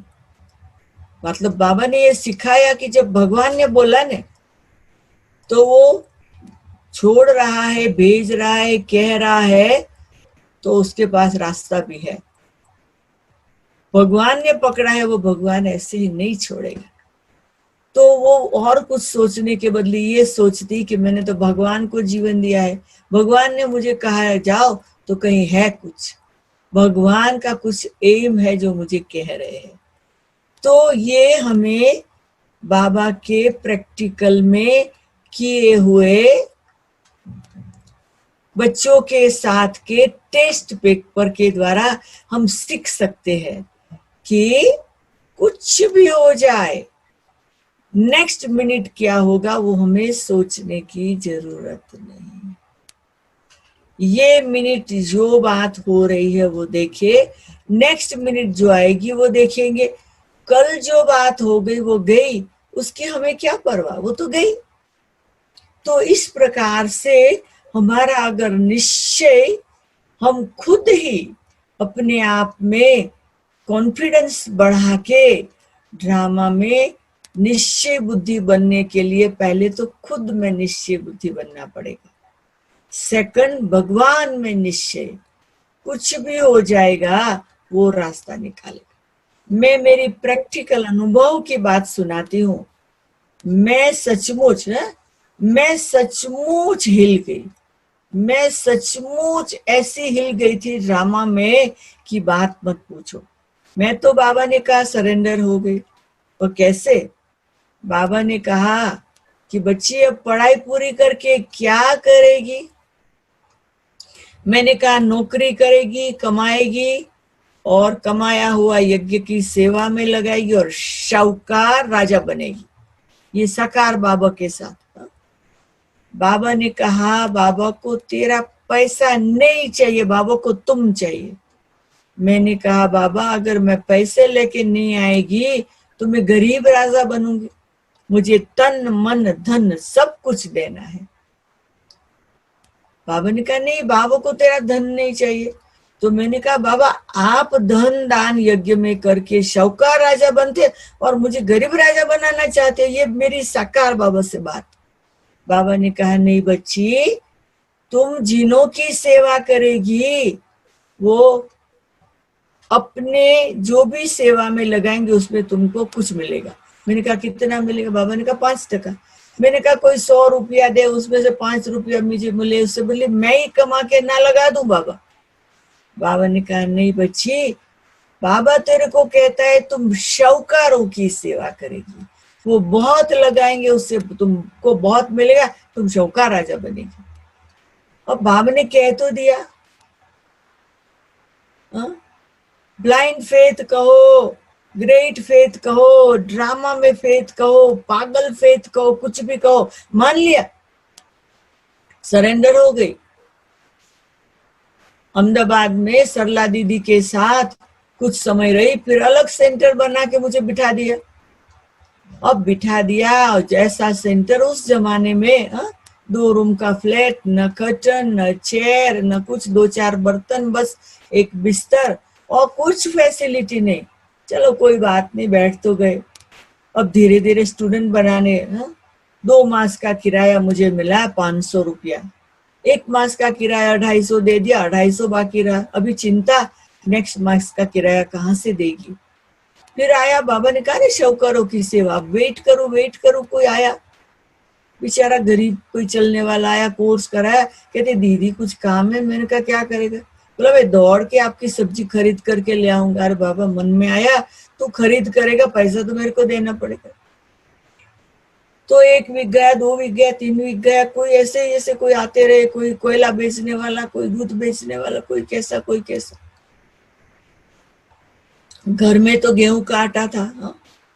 मतलब बाबा ने ये सिखाया कि जब भगवान ने बोला ने तो वो छोड़ रहा है, भेज रहा है, कह रहा है, तो उसके पास रास्ता भी है। भगवान ने पकड़ा है, वो भगवान ऐसे ही नहीं छोड़ेगा। तो वो और कुछ सोचने के बदले ये सोचती कि मैंने तो भगवान को जीवन दिया है, भगवान ने मुझे कहा है जाओ, तो कहीं है कुछ, भगवान का कुछ एम है जो मुझे कह रहे हैं। तो ये हमें बाबा के प्रैक्टिकल में किए हुए बच्चों के साथ के टेस्ट पेपर के द्वारा हम सीख सकते हैं कि कुछ भी हो जाए, नेक्स्ट मिनट क्या होगा वो हमें सोचने की जरूरत नहीं। ये मिनट जो बात हो रही है वो देखिए, नेक्स्ट मिनट जो आएगी वो देखेंगे। कल जो बात हो गई वो गई, उसकी हमें क्या परवाह, वो तो गई। तो इस प्रकार से हमारा अगर निश्चय, हम खुद ही अपने आप में कॉन्फिडेंस बढ़ा के ड्रामा में निश्चय बुद्धि बनने के लिए पहले तो खुद में निश्चय बुद्धि बनना पड़ेगा। सेकंड, भगवान में निश्चय, कुछ भी हो जाएगा वो रास्ता निकालेगा। मैं मेरी प्रैक्टिकल अनुभव की बात सुनाती हूँ। मैं सचमुच हिल गई, मैं सचमुच ऐसी हिल गई थी ड्रामा में कि बात मत पूछो। मैं तो बाबा ने कहा सरेंडर हो गई। और कैसे? बाबा ने कहा कि बच्ची अब पढ़ाई पूरी करके क्या करेगी? मैंने कहा नौकरी करेगी, कमाएगी और कमाया हुआ यज्ञ की सेवा में लगाएगी और शाहूकार राजा बनेगी। ये साकार बाबा के साथ। बाबा ने कहा बाबा को तेरा पैसा नहीं चाहिए, बाबा को तुम चाहिए। मैंने कहा बाबा अगर मैं पैसे लेके नहीं आएगी तो मैं गरीब राजा बनूंगी, मुझे तन मन धन सब कुछ देना है। बाबा ने कहा नहीं, बाबा को तेरा धन नहीं चाहिए। तो मैंने कहा बाबा आप धन दान यज्ञ में करके शाहूकार राजा बनते और मुझे गरीब राजा बनाना चाहते, ये मेरी साकार बाबा से बात। बाबा ने कहा नहीं बच्ची, तुम जिनों की सेवा करेगी वो अपने जो भी सेवा में लगाएंगे उसमें तुमको कुछ मिलेगा। मैंने कहा कितना मिलेगा? बाबा ने कहा 5%। मैंने कहा कोई 100 रुपया दे, उसमें से 5 रुपया मुझे मिले, उससे बोले मैं ही कमा के ना लगा दूं बाबा। बाबा ने कहा नहीं बच्ची, बाबा तेरे को कहता है तुम शाहूकारों की सेवा करेगी, वो बहुत लगाएंगे, उससे तुमको बहुत मिलेगा, तुम शाहूकार राजा बनेगी। अब बाबा ने कह तो दिया। ब्लाइंड फेथ कहो, ग्रेट फेथ कहो, ड्रामा में फेथ कहो, पागल फेथ कहो, कुछ भी कहो, मान लिया, सरेंडर हो गई। अहमदाबाद में सरला दीदी के साथ कुछ समय रही, फिर अलग सेंटर बना के मुझे बिठा दिया। अब बिठा दिया और जैसा सेंटर उस जमाने में 2 रूम का फ्लैट, न कर्टन, न चेयर, न कुछ, 2-4 बर्तन, बस एक बिस्तर और कुछ फैसिलिटी नहीं। चलो कोई बात नहीं, बैठ तो गए। अब धीरे धीरे स्टूडेंट बनाने 2 मास का किराया मुझे मिला 500 रुपया, 1 मास का किराया 250 दे दिया, 250 बाकी रहा। अभी चिंता नेक्स्ट मास का किराया कहाँ से देगी। फिर आया, बाबा ने कहा शाहूकारों की सेवा, वेट करो, कोई आया बेचारा गरीब, कोई चलने वाला आया, कोर्स कराया, कहते दीदी कुछ काम है। मैंने कहा क्या करेगा? बोला मैं दौड़ के आपकी सब्जी खरीद करके ले आऊंगा। अरे बाबा मन में आया तू खरीद करेगा, पैसा तो मेरे को देना पड़ेगा। तो 1 वीक गया, 2 वीक गया, 3 वीक गया, कोई ऐसे कोई आते रहे, कोई कोयला बेचने वाला, कोई दूध बेचने वाला, कोई कैसा कोई कैसा। घर में तो गेहूं का आटा था।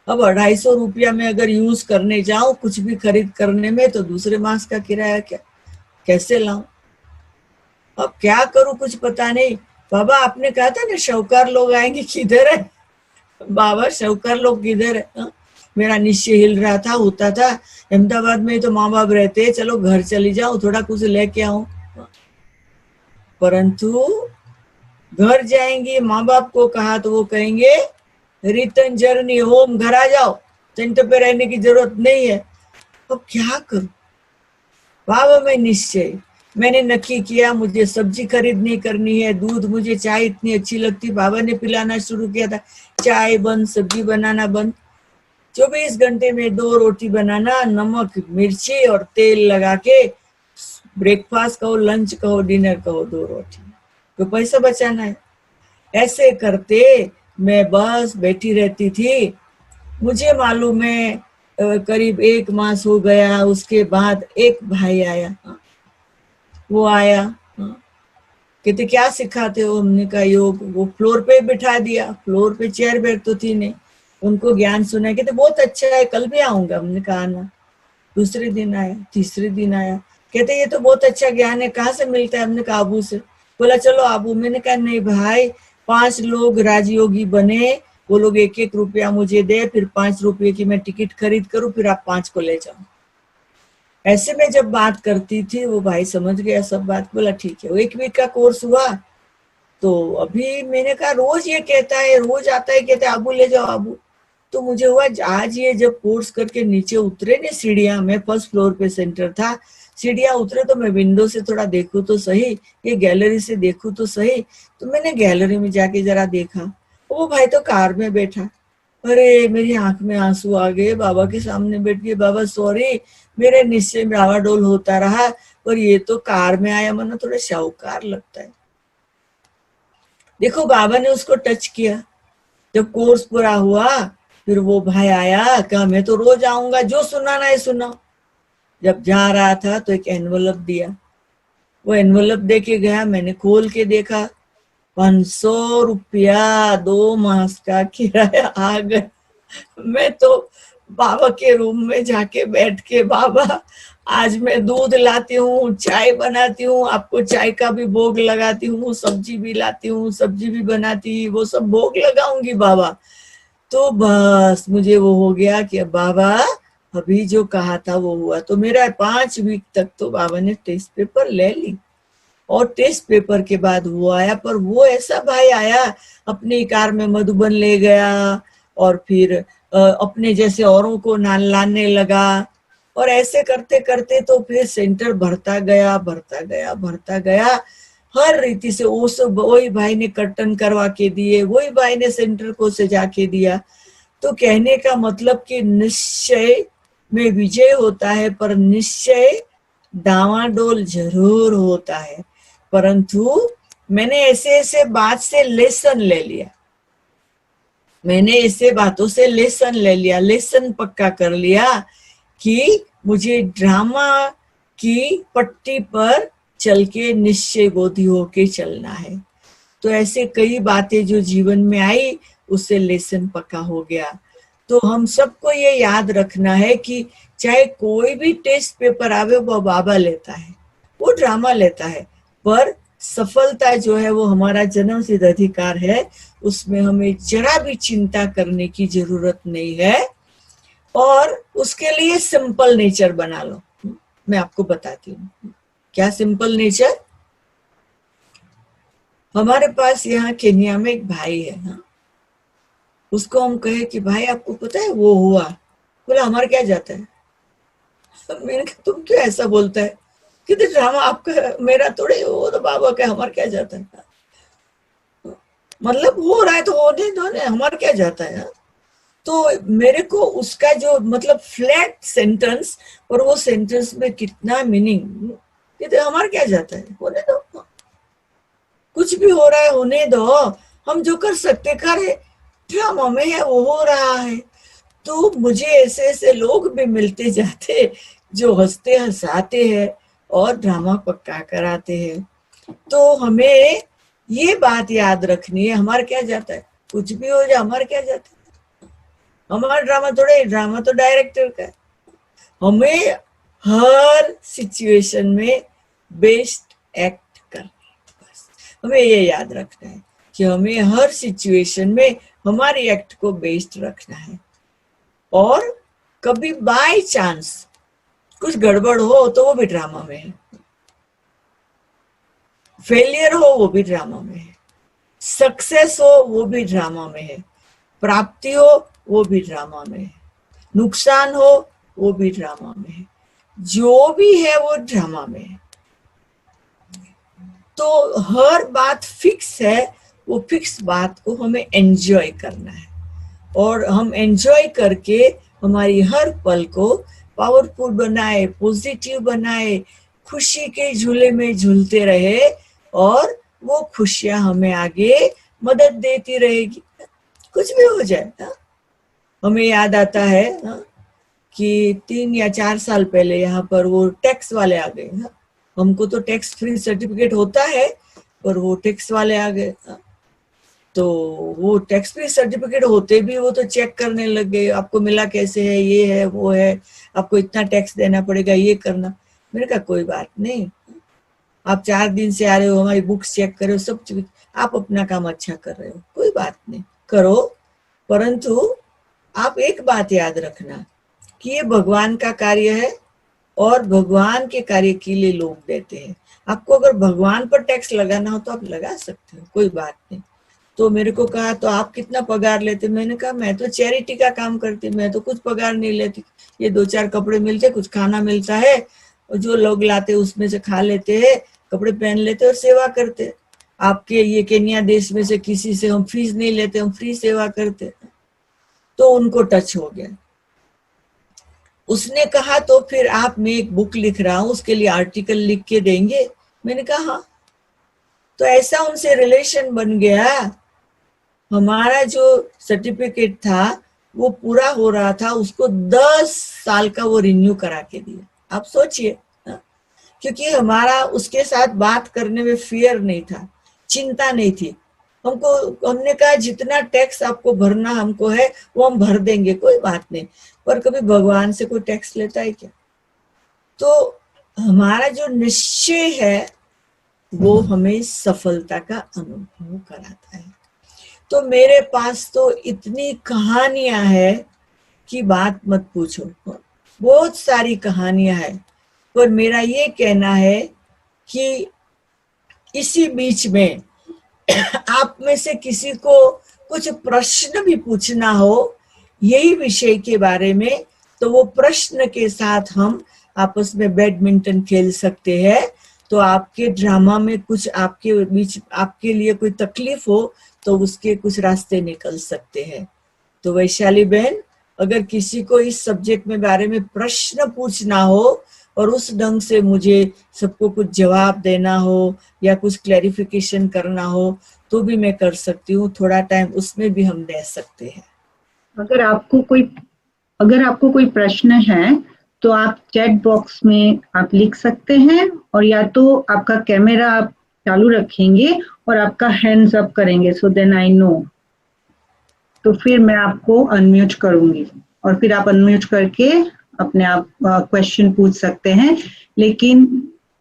अब 250 रुपया में अगर यूज करने जाऊं कुछ भी खरीद करने में तो दूसरे मास का किराया क्या, कैसे लाऊं? अब क्या करूं कुछ पता नहीं। बाबा आपने कहा था ना शाहूकार लोग आएंगे, किधर है बाबा? शाहूकार लोग किधर है? मेरा निश्चय हिल रहा था, होता था अहमदाबाद में तो माँ बाप रहते, चलो घर चली जाऊं, थोड़ा कुछ लेके आऊं। परंतु घर जाएंगे, माँ बाप को कहा तो वो कहेंगे रिटर्न जर्नी होम, घर आ जाओ, सेंटर पे रहने की जरूरत नहीं है। अब क्या करूं बाबा? मैंने नक्की किया मुझे सब्जी खरीदनी करनी है, दूध, मुझे चाय इतनी अच्छी लगती, बाबा ने पिलाना शुरू किया था। चाय बंद, सब्जी बनाना बंद, 24 घंटे में 2 रोटी बनाना, नमक मिर्ची और तेल लगा के, ब्रेकफास्ट कहो, लंच कहो, डिनर कहो, 2 रोटी, तो पैसा बचाना है। ऐसे करते मैं बस बैठी रहती थी। मुझे मालूम है करीब 1 मास हो गया। उसके बाद एक भाई आया, वो आया, कहते क्या सिखाते हो? हमने कहा योग। वो फ्लोर पे बिठा दिया, फ्लोर पे चेयर बैठ तो थी नहीं, उनको ज्ञान सुना। कहते बहुत अच्छा है, कल भी आऊंगा। हमने कहा ना। दूसरे दिन आया, तीसरे दिन आया, कहते ये तो बहुत अच्छा ज्ञान है, कहाँ से मिलता है? हमने कहा आबू से। बोला चलो आबू। मैंने कहा नहीं भाई, 5 लोग राजयोगी बने, वो लोग 1-1 रुपया मुझे दे, फिर 5 रुपये की मैं टिकट खरीद करूं, फिर आप 5 को ले जाओ। ऐसे में जब बात करती थी वो भाई समझ गया सब बात। बोला ठीक है। वो 1 वीक का कोर्स हुआ। तो अभी मैंने कहा रोज ये कहता है, रोज आता है, कहता है आबू ले जाओ आबू। तो मुझे हुआ आज ये जब कोर्स करके नीचे उतरे ने सीढ़ियां, में 1st फ्लोर पे सेंटर था, सीढ़ियां उतरे तो मैं विंडो से थोड़ा देखूं तो सही, ये गैलरी से देखूं तो सही। तो मैंने गैलरी में जाके जरा देखा, वो भाई तो कार में बैठा। अरे मेरी आंख में आंसू आ गए। बाबा के सामने बैठ के, बाबा सॉरी, मेरे निश्चय में डावाडोल होता रहा, और ये तो कार में आया, मना थोड़ा शाहूकार लगता है। देखो बाबा ने उसको टच किया। जब कोर्स पूरा हुआ फिर वो भाई आया, कहा मैं तो रोज आऊंगा, जो सुनाना है सुनाओ। जब जा रहा था तो एक एनवलप दिया, वो एनवलप दे के गया। मैंने खोल के देखा, 500 रुपया 2 मास का किराया आ गया। मैं तो बाबा के रूम में जाके बैठ के, बाबा आज मैं दूध लाती हूँ, चाय बनाती हूँ, आपको चाय का भी भोग लगाती हूँ, सब्जी भी लाती हूँ, सब्जी भी बनाती, वो सब भोग लगाऊंगी बाबा। तो बस मुझे वो हो गया कि बाबा अभी जो कहा था वो हुआ। तो मेरा 5 वीक तक तो बाबा ने टेस्ट पेपर ले ली, और टेस्ट पेपर के बाद वो आया। पर वो ऐसा भाई आया, अपनी कार में मधुबन ले गया, और फिर अपने जैसे औरों को लाने लगा, और ऐसे करते करते तो फिर सेंटर भरता गया, भरता गया, भरता गया। हर रीति से वो सब वही भाई ने कर्टन करवा के दिए, वही भाई ने सेंटर को सजा के दिया। तो कहने का मतलब कि निश्चय में विजय होता है, पर निश्चय डावाडोल जरूर होता है। परंतु मैंने ऐसे ऐसे बात से लेसन ले लिया, मैंने ऐसे बातों से लेसन ले लिया, लेसन पक्का कर लिया कि मुझे ड्रामा की पट्टी पर चल के निश्चय बोधी होके चलना है। तो ऐसे कई बातें जो जीवन में आई, उससे लेसन पक्का हो गया। तो हम सबको ये याद रखना है कि चाहे कोई भी टेस्ट पेपर आवे, वो बाबा लेता है, वो ड्रामा लेता है, पर सफलता जो है वो हमारा जन्म सिद्ध अधिकार है, उसमें हमें जरा भी चिंता करने की जरूरत नहीं है। और उसके लिए सिंपल नेचर बना लो। मैं आपको बताती हूँ क्या सिंपल नेचर। हमारे पास यहाँ केन्या में एक भाई है, हाँ? उसको हम कहे कि भाई आपको पता है वो हुआ, बोला हमारा क्या जाता है। मैंने कहा तुम क्यों ऐसा बोलता है? कहते ड्रामा आपका मेरा थोड़े, वो तो बाबा का, हमारा क्या जाता है। मतलब हो रहा है तो होने दो, हमारा क्या जाता है। तो मेरे को उसका जो मतलब फ्लैट सेंटेंस, और वो सेंटेंस में कितना मीनिंग, कहते हमारा क्या जाता है, होने दो, कुछ भी हो रहा है होने दो, हम जो कर सकते करे, ड्रामा में है वो हो रहा है। तो मुझे ऐसे ऐसे लोग भी मिलते जाते जो हंसते हंसाते हैं और ड्रामा पक्का कराते हैं। तो हमें ये बात याद रखनी है, हमारा क्या जाता है, कुछ भी हो जाए हमारा क्या जाता है, हमारा ड्रामा तो डायरेक्टर का है। हमें हर सिचुएशन में बेस्ट एक्ट करना है, बस हमें ये याद रखना है कि हमें हर सिचुएशन में हमारी एक्ट को बेस्ट रखना है। और कभी बाय चांस कुछ गड़बड़ हो तो वो भी ड्रामा में है, फेलियर हो वो भी ड्रामा में है, सक्सेस हो वो भी ड्रामा में है, प्राप्ति हो वो भी ड्रामा में है, नुकसान हो वो भी ड्रामा में है, जो भी है वो ड्रामा में है। तो हर बात फिक्स है, वो फिक्स बात को हमें एंजॉय करना है और हम एंजॉय करके हमारी हर पल को पावरफुल बनाए, पॉजिटिव बनाए, खुशी के झूले में झूलते रहे और वो खुशियां हमें आगे मदद देती रहेगी, कुछ भी हो जाए। हमें याद आता है कि 3 या 4 साल पहले यहाँ पर वो टैक्स वाले आ गए। हमको तो टैक्स फ्री सर्टिफिकेट होता है पर वो टैक्स वाले आ गए। तो वो टैक्स फ्री सर्टिफिकेट होते भी वो तो चेक करने लग गए, आपको मिला कैसे है, ये है वो है, आपको इतना टैक्स देना पड़ेगा, ये करना। मैंने कहा कोई बात नहीं, आप 4 दिन से आ रहे हो, हमारी बुक्स चेक कर रहे हो, सब चीज, आप अपना काम अच्छा कर रहे हो, कोई बात नहीं, करो। परंतु आप एक बात याद रखना कि ये भगवान का कार्य है और भगवान के कार्य के लिए लोग देते हैं। आपको अगर भगवान पर टैक्स लगाना हो तो आप लगा सकते हो, कोई बात नहीं। तो मेरे को कहा तो आप कितना पगार लेते? मैंने कहा मैं तो चैरिटी का काम करती, मैं तो कुछ पगार नहीं लेती, ये 2-4 कपड़े मिलते, कुछ खाना मिलता है और जो लोग लाते उसमें से खा लेते हैं, कपड़े पहन लेते और सेवा करते। आपके ये केन्या देश में से किसी से हम फीस नहीं लेते, हम फ्री सेवा करते। तो उनको टच हो गया। उसने कहा तो फिर आप, मैं एक बुक लिख रहा हूं, उसके लिए आर्टिकल लिख के देंगे? मैंने कहा हाँ। तो ऐसा उनसे रिलेशन बन गया। हमारा जो सर्टिफिकेट था वो पूरा हो रहा था, उसको 10 साल का वो रिन्यू करा के दिया। आप सोचिए, क्योंकि हमारा उसके साथ बात करने में फियर नहीं था, चिंता नहीं थी। हमने कहा जितना टैक्स आपको भरना हमको है वो हम भर देंगे, कोई बात नहीं। पर कभी भगवान से कोई टैक्स लेता है क्या? तो हमारा जो निश्चय है वो हमें सफलता का अनुभव कराता है। तो मेरे पास तो इतनी कहानियां हैं कि बात मत पूछो, बहुत सारी कहानियां हैं। पर मेरा ये कहना है कि इसी बीच में आप में से किसी को कुछ प्रश्न भी पूछना हो यही विषय के बारे में, तो वो प्रश्न के साथ हम आपस में बैडमिंटन खेल सकते हैं। तो आपके ड्रामा में कुछ आपके बीच, आपके लिए कोई तकलीफ हो तो उसके कुछ रास्ते निकल सकते हैं। तो वैशाली बहन, अगर किसी को इस सब्जेक्ट में बारे में प्रश्न पूछना हो और उस ढंग से मुझे सबको कुछ जवाब देना हो या कुछ क्लैरिफिकेशन करना हो तो भी मैं कर सकती हूँ, थोड़ा टाइम उसमें भी हम दे सकते हैं। अगर आपको कोई प्रश्न है तो आप चैट बॉक्स में आप लिख सकते हैं, और या तो आपका कैमरा आप चालू रखेंगे और आपका हैंड्स अप करेंगे, सो देन आई नो। तो फिर मैं आपको अनम्यूट करूंगी और फिर आप अनम्यूट करके अपने आप क्वेश्चन पूछ सकते हैं। लेकिन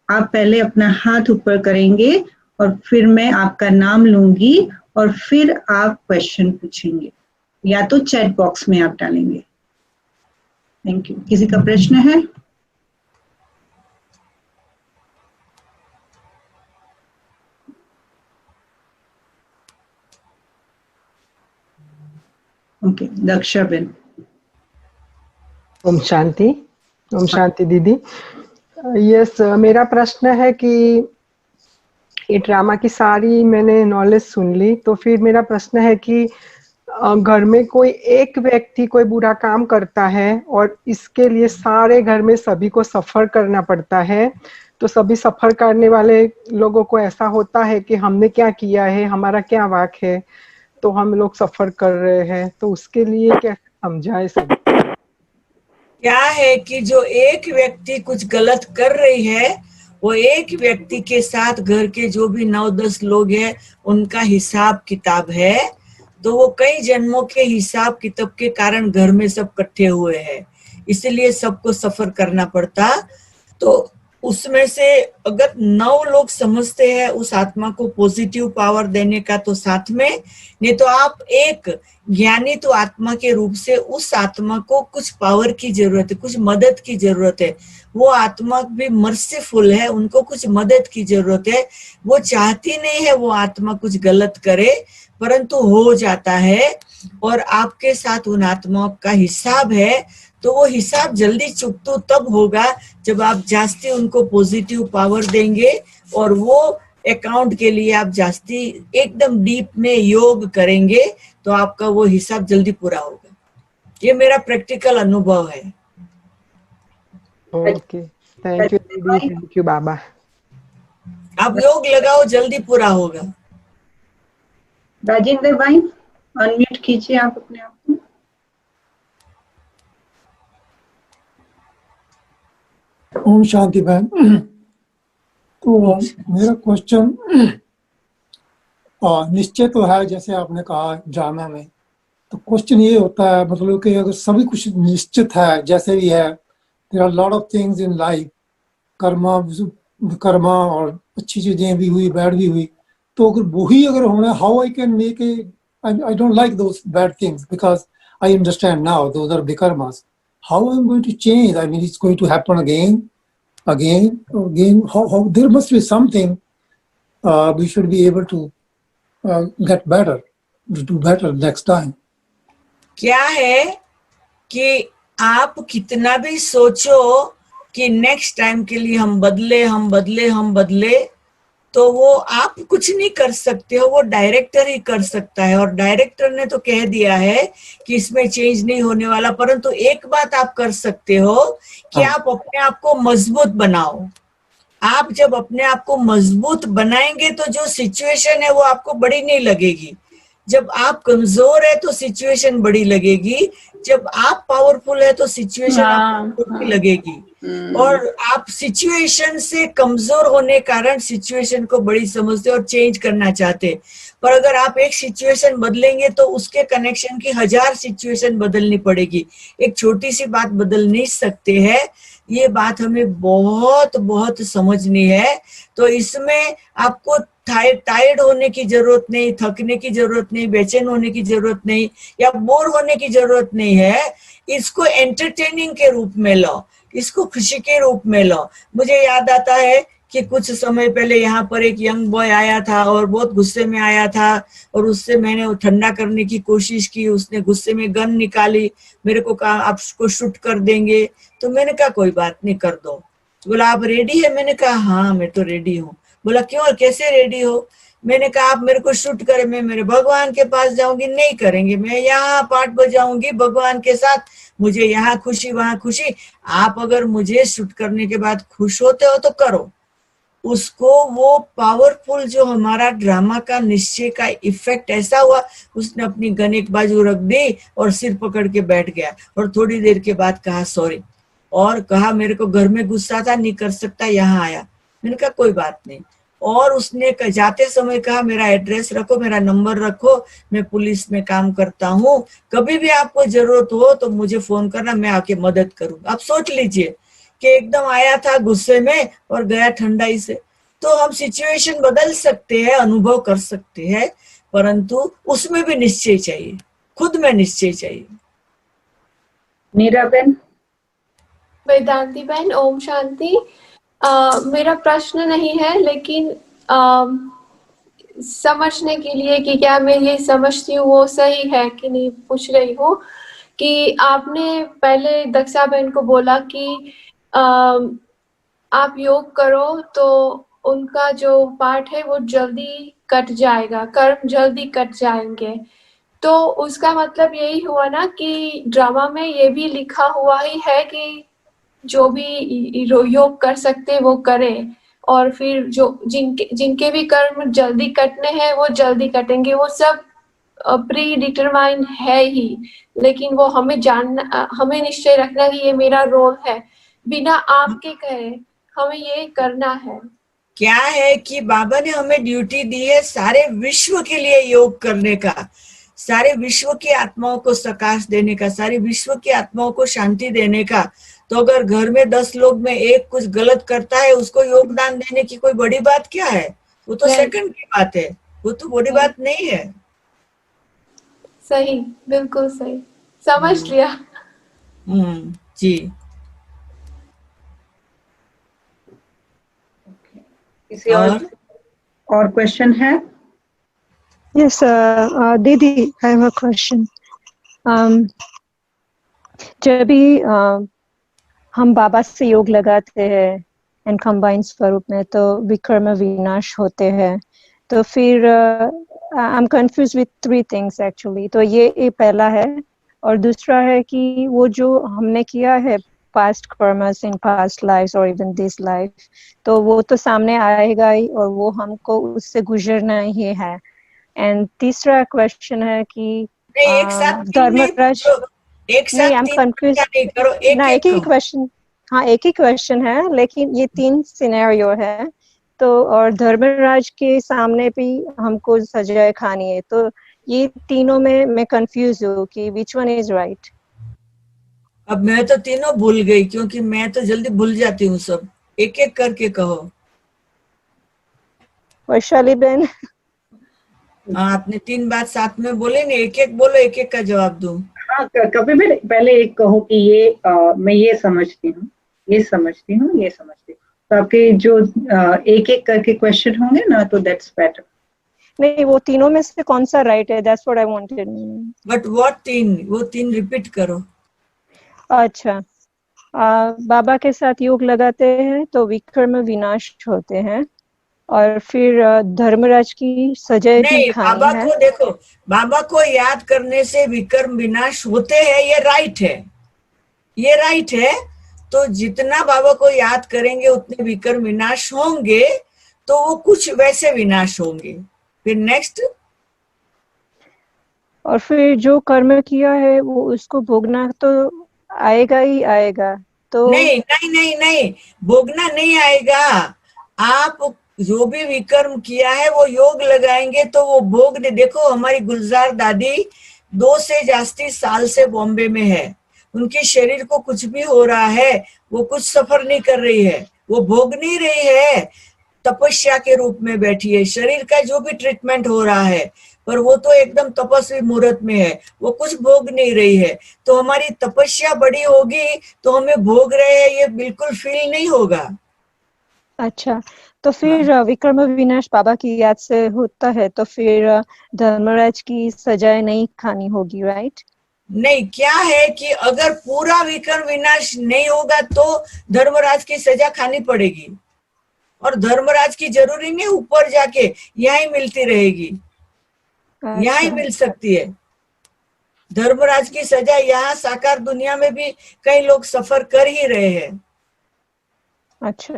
आप पहले अपना हाथ ऊपर करेंगे और फिर मैं आपका नाम लूंगी और फिर आप क्वेश्चन पूछेंगे, या तो चैट बॉक्स में आप डालेंगे। Thank you. किसी का प्रश्न है? ओके, दक्षा बेन। ओम शांति दीदी। यस, मेरा प्रश्न है कि ये ड्रामा की सारी मैंने नॉलेज सुन ली, तो फिर मेरा प्रश्न है कि घर में कोई एक व्यक्ति कोई बुरा काम करता है और इसके लिए सारे घर में सभी को सफर करना पड़ता है, तो सभी सफर करने वाले लोगों को ऐसा होता है कि हमने क्या किया है, हमारा क्या वाक है, तो हम लोग सफर कर रहे हैं, तो उसके लिए क्या समझाए सब? क्या है कि जो एक व्यक्ति कुछ गलत कर रही है, वो एक व्यक्ति के साथ घर के जो भी 9-10 लोग हैं उनका हिसाब किताब है। तो वो कई जन्मों के हिसाब किताब के कारण घर में सब इकट्ठे हुए हैं, इसलिए सबको सफर करना पड़ता। तो उसमें से अगर 9 लोग समझते हैं उस आत्मा को पॉजिटिव पावर देने का तो साथ में, नहीं तो आप एक ज्ञानी तो आत्मा के रूप से उस आत्मा को कुछ पावर की जरूरत है, कुछ मदद की जरूरत है। वो आत्मा भी मर्सीफुल है, उनको कुछ मदद की जरूरत है। वो चाहती नहीं है वो आत्मा कुछ गलत करे, परंतु हो जाता है। और आपके साथ उन आत्माओं का हिसाब है, तो वो हिसाब जल्दी चुकतो तब होगा जब आप जास्ती उनको पॉजिटिव पावर देंगे और वो अकाउंट के लिए आप जास्ती एकदम डीप में योग करेंगे, तो आपका वो हिसाब जल्दी पूरा होगा। ये मेरा प्रैक्टिकल अनुभव है। ओके, थैंक यू दीदी, थैंक यू बाबा। आप योग लगाओ, जल्दी पूरा होगा। राजेंद्र भाई अनम्यूट कीजिए आप अपने आप को। ओम शांति बहन। तो मेरा क्वेश्चन निश्चय तो है, जैसे आपने कहा ड्रामा में, तो क्वेश्चन ये होता है मतलब कि अगर सभी कुछ निश्चित है जैसे भी है, there are lot of things in life, कर्मा और अच्छी चीजें भी हुई बैड भी हुई, तो अगर वही अगर होना, how I can make a, I don't like those bad things because I understand now those are विकर्मास. How I'm going to change? I mean, it's going to happen again. How there must be something we should be able to get better, to do better next time. क्या है कि आप कितना भी सोचो कि next time के लिए हम बदले, तो वो आप कुछ नहीं कर सकते हो, वो डायरेक्टर ही कर सकता है। और डायरेक्टर ने तो कह दिया है कि इसमें चेंज नहीं होने वाला, परंतु एक बात आप कर सकते हो कि आप अपने आप को मजबूत बनाओ। आप जब अपने आप को मजबूत बनाएंगे तो जो सिचुएशन है वो आपको बड़ी नहीं लगेगी। जब आप कमजोर है तो सिचुएशन बड़ी लगेगी, जब आप पावरफुल है तो सिचुएशन आपको बड़ी लगेगी। और आप सिचुएशन से कमजोर होने कारण सिचुएशन को बड़ी समझते और चेंज करना चाहते, पर अगर आप एक सिचुएशन बदलेंगे तो उसके कनेक्शन की 1000 सिचुएशन बदलनी पड़ेगी। एक छोटी सी बात बदल नहीं सकते हैं, ये बात हमें बहुत बहुत समझनी है। तो इसमें आपको टायर्ड होने की जरूरत नहीं, थकने की जरूरत नहीं, बेचैन होने की जरूरत नहीं, या बोर होने की जरूरत नहीं है। इसको एंटरटेनिंग के रूप में लो, इसको खुशी के रूप में लो। मुझे याद आता है कि कुछ समय पहले यहाँ पर एक यंग बॉय आया था और बहुत गुस्से में आया था, और उससे मैंने वो ठंडा करने की कोशिश की। उसने गुस्से में गन निकाली, मेरे को कहा आपको शूट कर देंगे। तो मैंने कहा कोई बात नहीं, कर दो। तो बोला आप रेडी है? मैंने कहा हाँ मैं तो रेडी हूँ। बोला क्यों और कैसे रेडी हो? मैंने कहा आप मेरे को शूट करें, मैं मेरे भगवान के पास जाऊंगी। नहीं करेंगे, मैं यहाँ पाठ बजाऊंगी भगवान के साथ, मुझे यहाँ खुशी वहां खुशी। आप अगर मुझे शूट करने के बाद खुश होते हो तो करो। उसको वो पावरफुल जो हमारा ड्रामा का निश्चय का इफेक्ट ऐसा हुआ, उसने अपनी गन एक बाजू रख दी और सिर पकड़ के बैठ गया, और थोड़ी देर के बाद कहा सॉरी, और कहा मेरे को घर में गुस्सा था नहीं कर सकता, यहाँ आया। मैंने कहा कोई बात नहीं। और उसने जाते समय कहा मेरा एड्रेस रखो, मेरा नंबर रखो, मैं पुलिस में काम करता हूँ, कभी भी आपको जरूरत हो तो मुझे फोन करना, मैं आके मदद करूंगा। आप सोच लीजिए कि एकदम आया था गुस्से में और गया ठंडाई से। तो हम सिचुएशन बदल सकते हैं, अनुभव कर सकते हैं, परंतु उसमें भी निश्चय चाहिए, खुद में निश्चय चाहिए। नीरा बहन। वेदांती बहन, ओम शांति। मेरा प्रश्न नहीं है, लेकिन समझने के लिए कि क्या मैं ये समझती हूँ वो सही है कि नहीं पूछ रही हूँ। कि आपने पहले दक्षा बहन को बोला कि आप योग करो तो उनका जो पार्ट है वो जल्दी कट जाएगा, कर्म जल्दी कट जाएंगे। तो उसका मतलब यही हुआ ना कि ड्रामा में ये भी लिखा हुआ ही है कि जो भी योग कर सकते हैं वो करें, और फिर जो जिनके भी कर्म जल्दी कटने हैं वो जल्दी कटेंगे, वो सब प्री डिटरमाइंड है ही, लेकिन वो हमें निश्चय रखना कि ये मेरा रोल है, बिना आपके कहे हमें ये करना है। क्या है कि बाबा ने हमें ड्यूटी दी है सारे विश्व के लिए योग करने का, सारे विश्व की आत्माओं को प्रकाश देने का, सारे विश्व की आत्माओं को शांति देने का। तो अगर घर में 10 लोग में एक कुछ गलत करता है, उसको योगदान देने की कोई बड़ी बात क्या है? वो तो सेकंड की बात है, वो तो बड़ी बात नहीं है। सही, बिल्कुल सही, समझ लिया। जी। किसी और क्वेश्चन है? Yes, दीदी, I have a question. जब भी हम बाबा से योग लगाते हैं एंड कंबाइन स्वरूप में, तो विकर्म विनाश होते हैं। तो फिर I am confuse with 3 things actually. तो ये पहला है, और दूसरा है कि वो जो हमने किया है past karmas in past lives और इवन दिस लाइफ, तो वो तो सामने आएगा ही, और वो हमको उससे गुजरना ही है। एंड तीसरा क्वेश्चन है कि धर्मराज, नहीं, आई एम कंफ्यूज ना, एक ही क्वेश्चन, हाँ एक ही क्वेश्चन है, लेकिन ये 3 सिनेरियो है। तो और धर्मराज के सामने भी हमको सजाए खानी है, तो ये तीनों में मैं कंफ्यूज हूँ कि विच वन इज राइट। अब मैं तो तीनों भूल गई, क्योंकि मैं तो जल्दी भूल जाती हूँ सब। एक एक करके कहो। वैशाली बहन, हाँ, आपने 3 बात साथ में बोले नहीं, एक एक बोलो, एक एक का जवाब दूं। हाँ, कभी भी पहले एक कहूँ कि ये मैं ये समझती हूँ, ये समझती हूँ, ये समझती हूँ, तो आपके जो एक एक करके क्वेश्चन होंगे ना, तो दैट्स बेटर। नहीं, वो तीनों में से कौन सा राइट है, that's what I wanted. But what 3? वो 3 रिपीट करो। अच्छा, बाबा के साथ योग लगाते हैं तो विकर्म विनाश होते हैं, और फिर धर्मराज की सजा भी खानी बाबा है। को देखो, बाबा को याद करने से विकर्म विनाश होते हैं, ये राइट है, ये राइट है। तो जितना बाबा को याद करेंगे उतने विकर्म विनाश होंगे, तो वो कुछ वैसे विनाश होंगे। फिर नेक्स्ट, और फिर जो कर्म किया है वो उसको भोगना तो आएगा ही आएगा। तो नहीं नहीं नहीं नहीं, भोगना नहीं आएगा। आप जो भी विकर्म किया है वो योग लगाएंगे तो वो भोग दे। देखो, हमारी गुलजार दादी 2 से जास्ती साल से बॉम्बे में है, उनके शरीर को कुछ भी हो रहा है, वो कुछ सफर नहीं कर रही है, वो भोग नहीं रही है, तपस्या के रूप में बैठी है। शरीर का जो भी ट्रीटमेंट हो रहा है, पर वो तो एकदम तपस्वी मुहूर्त में है, वो कुछ भोग नहीं रही है। तो हमारी तपस्या बड़ी होगी तो हमें भोग रहे हैं ये बिल्कुल फील नहीं होगा। अच्छा, तो फिर विकर्म विनाश बाबा की याद से होता है, तो फिर धर्मराज की सजाएं नहीं खानी होगी, राइट? नहीं, क्या है कि अगर पूरा विकर्म विनाश नहीं होगा तो धर्मराज की सजा खानी पड़ेगी, और धर्मराज की जरूरी नहीं ऊपर जाके, यहाँ ही मिलती रहेगी, यहाँ ही मिल सकती है। धर्मराज की सजा यहाँ साकार दुनिया में भी कई लोग सफर कर ही रहे हैं। अच्छा,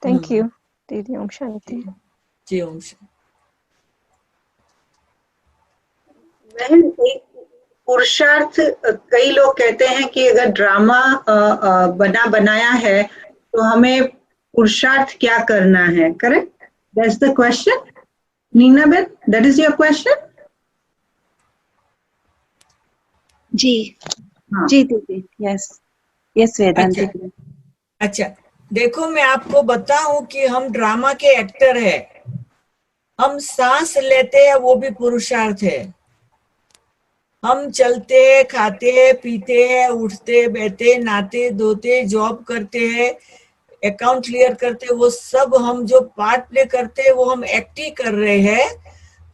थैंक यू दीदी। ओम शांति। जी, ओम शांति। बहन, एक पुरुषार्थ, कई लोग कहते हैं कि अगर ड्रामा बनाया है तो हमें पुरुषार्थ क्या करना है, correct? That's the question. Neena ben, that is your question? जी हाँ। जी दीदी, यस यस वेदांती। अच्छा, देखो, मैं आपको बताऊं कि हम ड्रामा के एक्टर हैं। हम सांस लेते हैं वो भी पुरुषार्थ है। हम चलते हैं, खाते हैं, पीते हैं, उठते बैठते, नहाते धोते, जॉब करते हैं, अकाउंट क्लियर करते, वो सब हम जो पार्ट प्ले करते हैं वो हम एक्ट ही कर रहे हैं।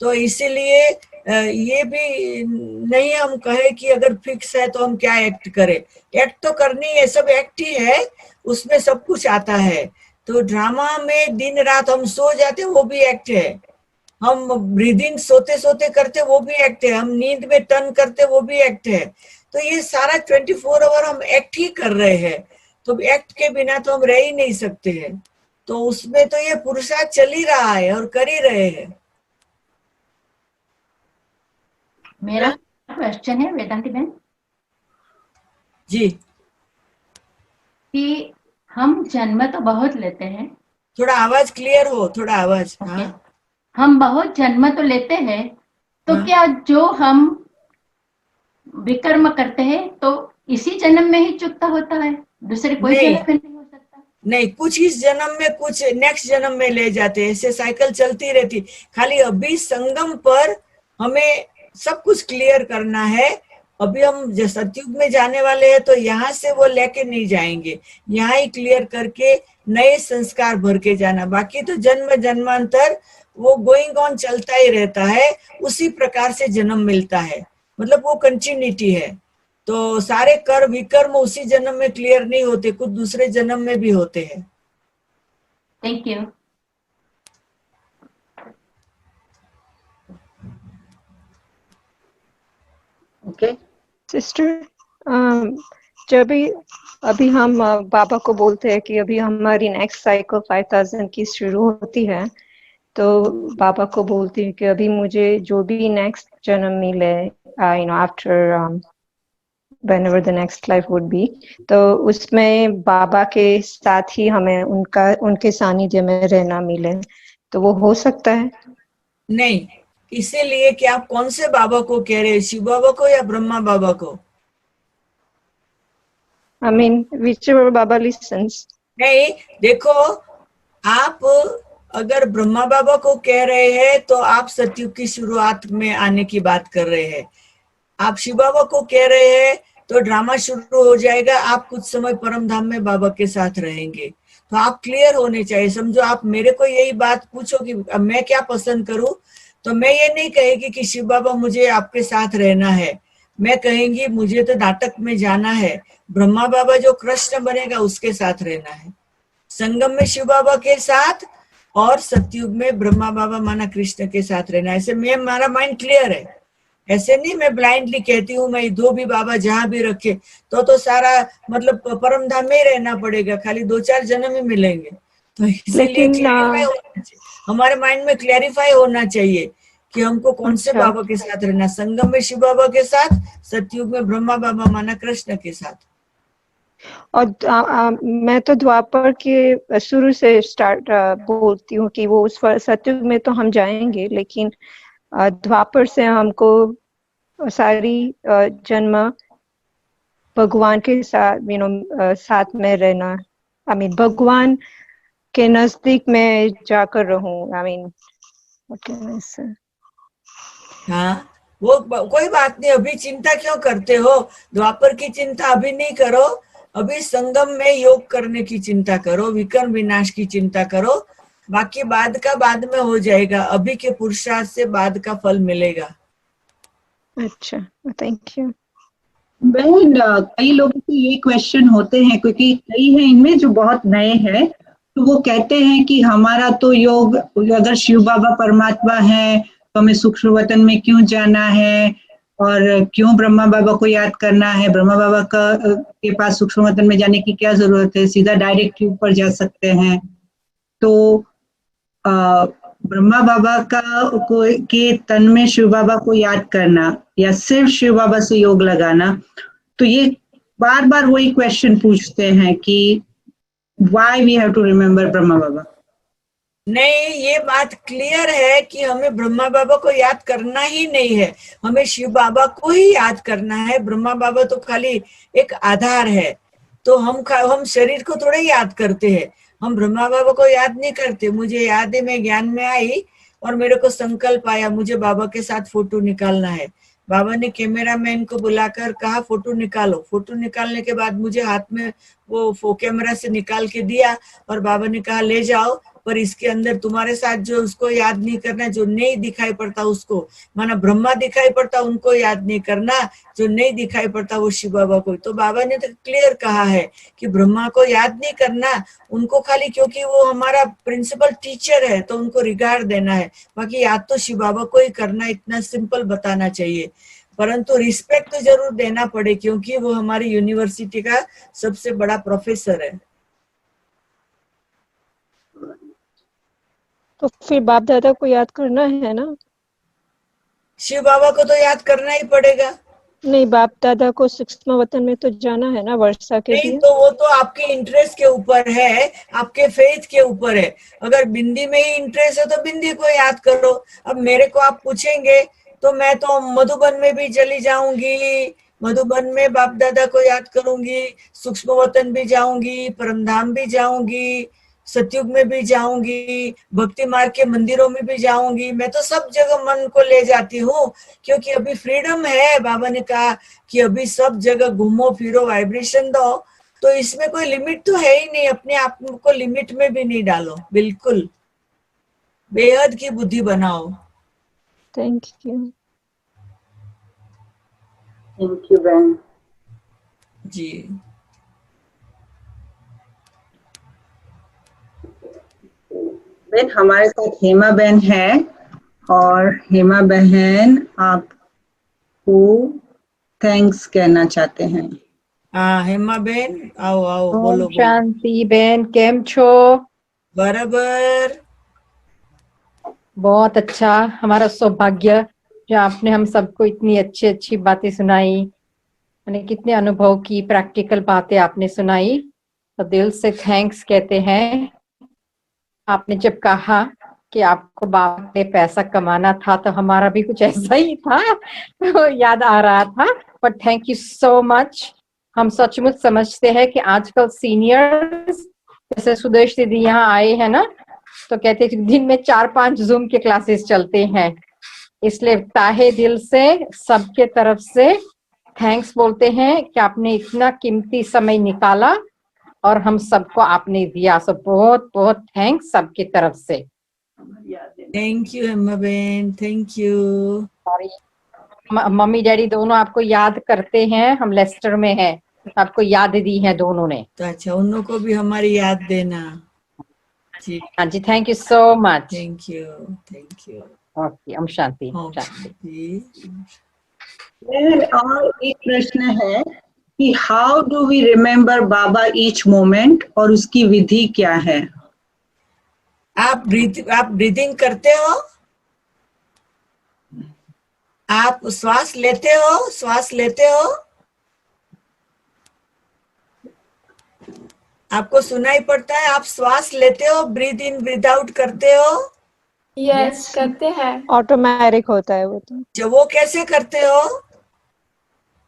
तो इसीलिए ये भी नहीं हम कहे कि अगर फिक्स है तो हम क्या एक्ट करें। एक्ट तो करनी है, सब एक्ट ही है, उसमें सब कुछ आता है। तो ड्रामा में दिन रात हम सो जाते वो भी एक्ट है, हम ब्रीदिंग सोते सोते करते वो भी एक्ट है, हम नींद में टर्न करते वो भी एक्ट है। तो ये सारा 24 आवर हम एक्ट ही कर रहे हैं। तो एक्ट के बिना तो हम रह ही नहीं सकते हैं, तो उसमें तो ये पुरुषार्थ चल ही रहा है और कर ही रहे हैं। मेरा क्वेश्चन है वेदांती बहन जी, कि हम जन्म तो बहुत लेते हैं, थोड़ा आवाज क्लियर हो, थोड़ा आवाज। हाँ, हम बहुत जन्म तो लेते हैं, तो हाँ। क्या जो हम विकर्म करते हैं तो इसी जन्म में ही चुकता होता है, दूसरे कोई नहीं। जन्म में नहीं हो सकता? नहीं, कुछ इस जन्म में, कुछ नेक्स्ट जन्म में ले जाते हैं, ऐसे साइकिल चलती रहती। खाली अभी संगम पर हमें सब कुछ क्लियर करना है। अभी हम सतयुग में जाने वाले हैं, तो यहाँ से वो लेके नहीं जाएंगे, यहाँ ही क्लियर करके नए संस्कार भर के जाना। बाकी तो जन्म जन्मांतर वो गोइंग ऑन चलता ही रहता है, उसी प्रकार से जन्म मिलता है, मतलब वो कंटिन्यूटी है। तो सारे कर विकर्म उसी जन्म में क्लियर नहीं होते, कुछ दूसरे जन्म में भी होते हैं। Thank you. ओके सिस्टर, जब भी अभी हम बाबा को बोलते हैं कि अभी हमारी नेक्स्ट साइकिल 5000 की शुरू होती है, तो बाबा को बोलती है कि अभी मुझे जो भी नेक्स्ट जन्म मिले, you know after whenever the next life would be, तो उसमें बाबा के साथ ही हमें उनके सानिध्य में रहना मिले, तो वो हो सकता है? नहीं, इसीलिए कि आप कौन से बाबा को कह रहे हैं, शिव बाबा को या ब्रह्मा बाबा को? I mean whichever Baba listens. नहीं, देखो, आप अगर ब्रह्मा बाबा को कह रहे हैं तो आप सतयुग की शुरुआत में आने की बात कर रहे हैं। आप शिव बाबा को कह रहे हैं तो ड्रामा शुरू हो जाएगा, आप कुछ समय परम धाम में बाबा के साथ रहेंगे। तो आप क्लियर होने चाहिए। समझो आप मेरे को यही बात पूछो कि मैं क्या पसंद करूं, तो मैं ये नहीं कहेगी कि शिव बाबा मुझे आपके साथ रहना है, मैं कहेंगी मुझे तो नाटक में जाना है, ब्रह्मा बाबा जो कृष्ण बनेगा उसके साथ रहना है। संगम में शिव बाबा के साथ और सतयुग में ब्रह्मा बाबा माना कृष्ण के साथ रहना। ऐसे में हमारा माइंड क्लियर है। ऐसे नहीं मैं ब्लाइंडली कहती हूँ मैं दो भी बाबा जहां भी रखे तो सारा मतलब परम धाम में ही रहना पड़ेगा, खाली 2-4 जन्म ही मिलेंगे। तो इसीलिए क्लैरिफाई होना चाहिए, हमारे माइंड में क्लैरिफाई होना चाहिए कि हमको कौन से बाबा के साथ रहना। संगम में शिव बाबा के साथ, सतयुग में ब्रह्मा बाबा माना कृष्ण के साथ। और मैं तो द्वापर के शुरू से स्टार्ट बोलती हूँ कि वो उस सतयुग में तो हम जाएंगे, लेकिन द्वापर से हमको सारी जन्म भगवान के साथ साथ में रहना, आई मीन भगवान के नजदीक में जाकर रहूं। आई मीन हाँ, वो कोई बात नहीं, अभी चिंता क्यों करते हो? द्वापर की चिंता अभी नहीं करो, अभी संगम में योग करने की चिंता करो, विकर्म विनाश की चिंता करो, बाकी बाद का बाद में हो जाएगा। अभी के पुरुषार्थ से बाद का फल मिलेगा। अच्छा, थैंक यू। बहन, कई लोगों के ये क्वेश्चन होते हैं, क्योंकि कई हैं इनमें जो बहुत नए हैं, तो वो कहते हैं कि हमारा तो योग, अगर शिव बाबा परमात्मा है तो हमें सूक्ष्म वतन में क्यों जाना है, और क्यों ब्रह्मा बाबा को याद करना है, ब्रह्मा बाबा के पास सूक्ष्म वतन में जाने की क्या जरूरत है, सीधा डायरेक्ट ऊपर जा सकते हैं। तो ब्रह्मा बाबा के तन में शिव बाबा को याद करना या सिर्फ शिव बाबा से योग लगाना, तो ये बार बार वही क्वेश्चन पूछते हैं कि why we have to remember Brahma बाबा। नहीं, ये बात क्लियर है कि हमें ब्रह्मा बाबा को याद करना ही नहीं है, हमें शिव बाबा को ही याद करना है। ब्रह्मा बाबा तो खाली एक आधार है। तो हम शरीर को थोड़े याद करते हैं, हम ब्रह्मा बाबा को याद नहीं करते। मुझे याद है, मैं ज्ञान में आई और मेरे को संकल्प आया मुझे बाबा के साथ फोटो निकालना है। बाबा ने कैमरा मैन को बुलाकर कहा फोटो निकालो। फोटो निकालने के बाद मुझे हाथ में वो कैमरा से निकाल के दिया और बाबा ने कहा ले जाओ, पर इसके अंदर तुम्हारे साथ जो उसको याद नहीं करना, जो नहीं दिखाई पड़ता उसको, माना ब्रह्मा दिखाई पड़ता उनको याद नहीं करना, जो नहीं दिखाई पड़ता वो शिव बाबा को। तो बाबा ने तो क्लियर कहा है कि ब्रह्मा को याद नहीं करना, उनको खाली क्योंकि वो हमारा प्रिंसिपल टीचर है तो उनको रिगार्ड देना है, बाकी याद तो शिव बाबा को ही करना, इतना सिंपल बताना चाहिए। परंतु रिस्पेक्ट तो जरूर देना पड़े, क्योंकि वो हमारी यूनिवर्सिटी का सबसे बड़ा प्रोफेसर है। तो फिर बाप दादा को याद करना है ना? शिव बाबा को तो याद करना ही पड़ेगा। नहीं, बाप दादा को सूक्ष्म वतन में तो जाना है ना वर्षा के नहीं, लिए। तो वो तो आपके इंटरेस्ट के ऊपर है, आपके फेथ के ऊपर है। अगर बिंदी में ही इंटरेस्ट है तो बिंदी को याद करो। अब मेरे को आप पूछेंगे तो मैं तो मधुबन में भी चली जाऊंगी, मधुबन में बाप दादा को याद करूंगी, सूक्ष्म वतन भी जाऊंगी, परमधाम भी जाऊंगी, सतयुग में भी जाऊंगी, भक्ति मार्ग के मंदिरों में भी जाऊंगी। मैं तो सब जगह मन को ले जाती हूँ, क्योंकि अभी फ्रीडम है। बाबा ने कहा कि अभी सब जगह घूमो फिरो, वाइब्रेशन दो, तो इसमें कोई लिमिट तो है ही नहीं। अपने आप को लिमिट में भी नहीं डालो, बिल्कुल बेहद की बुद्धि बनाओ। Thank you. थैंक यू बहन जी। बहन, हमारे साथ हेमा बहन है, और हेमा बहन आपको थैंक्स कहना चाहते हैं। हाँ हेमा बहन, आओ आओ, बोलो। शांति बहन, केम छो? बराबर। बहुत अच्छा, हमारा सौभाग्य जो आपने हम सबको इतनी अच्छी अच्छी बातें सुनाई, मैंने कितने अनुभव की प्रैक्टिकल बातें आपने सुनाई, तो दिल से थैंक्स कहते हैं। आपने जब कहा कि आपको बाप ने पैसा कमाना था, तो हमारा भी कुछ ऐसा ही था, तो याद आ रहा था। But thank you so much. हम सचमुच समझते हैं कि आजकल सीनियर्स जैसे सुदेश दीदी यहाँ आए हैं ना, तो कहते हैं दिन में 4-5 जूम के क्लासेस चलते हैं। इसलिए ताहे दिल से सबके तरफ से थैंक्स बोलते हैं कि आपने इतना कीमती समय निकाला और हम सबको आपने दिया। सो बहुत बहुत थैंक्स सबकी तरफ से। थैंक यू हेमा बहन, थैंक यू। मम्मी डैडी दोनों आपको याद करते हैं, हम लेस्टर में हैं, आपको याद दी है दोनों ने। तो अच्छा, उन को भी हमारी याद देना। हाँ जी, thank you so much. Thank you, thank you. Okay, ओम शांति। और एक प्रश्न है कि how do we remember Baba each moment, और उसकी विधि क्या है? आप ब्रीदिंग करते हो, आप श्वास लेते हो, श्वास लेते हो, आपको सुनाई पड़ता है? आप श्वास लेते हो, ब्रीद इन ब्रीद आउट करते हो? यस, करते हैं। ऑटोमेटिक होता है वो तो। जो वो कैसे करते हो?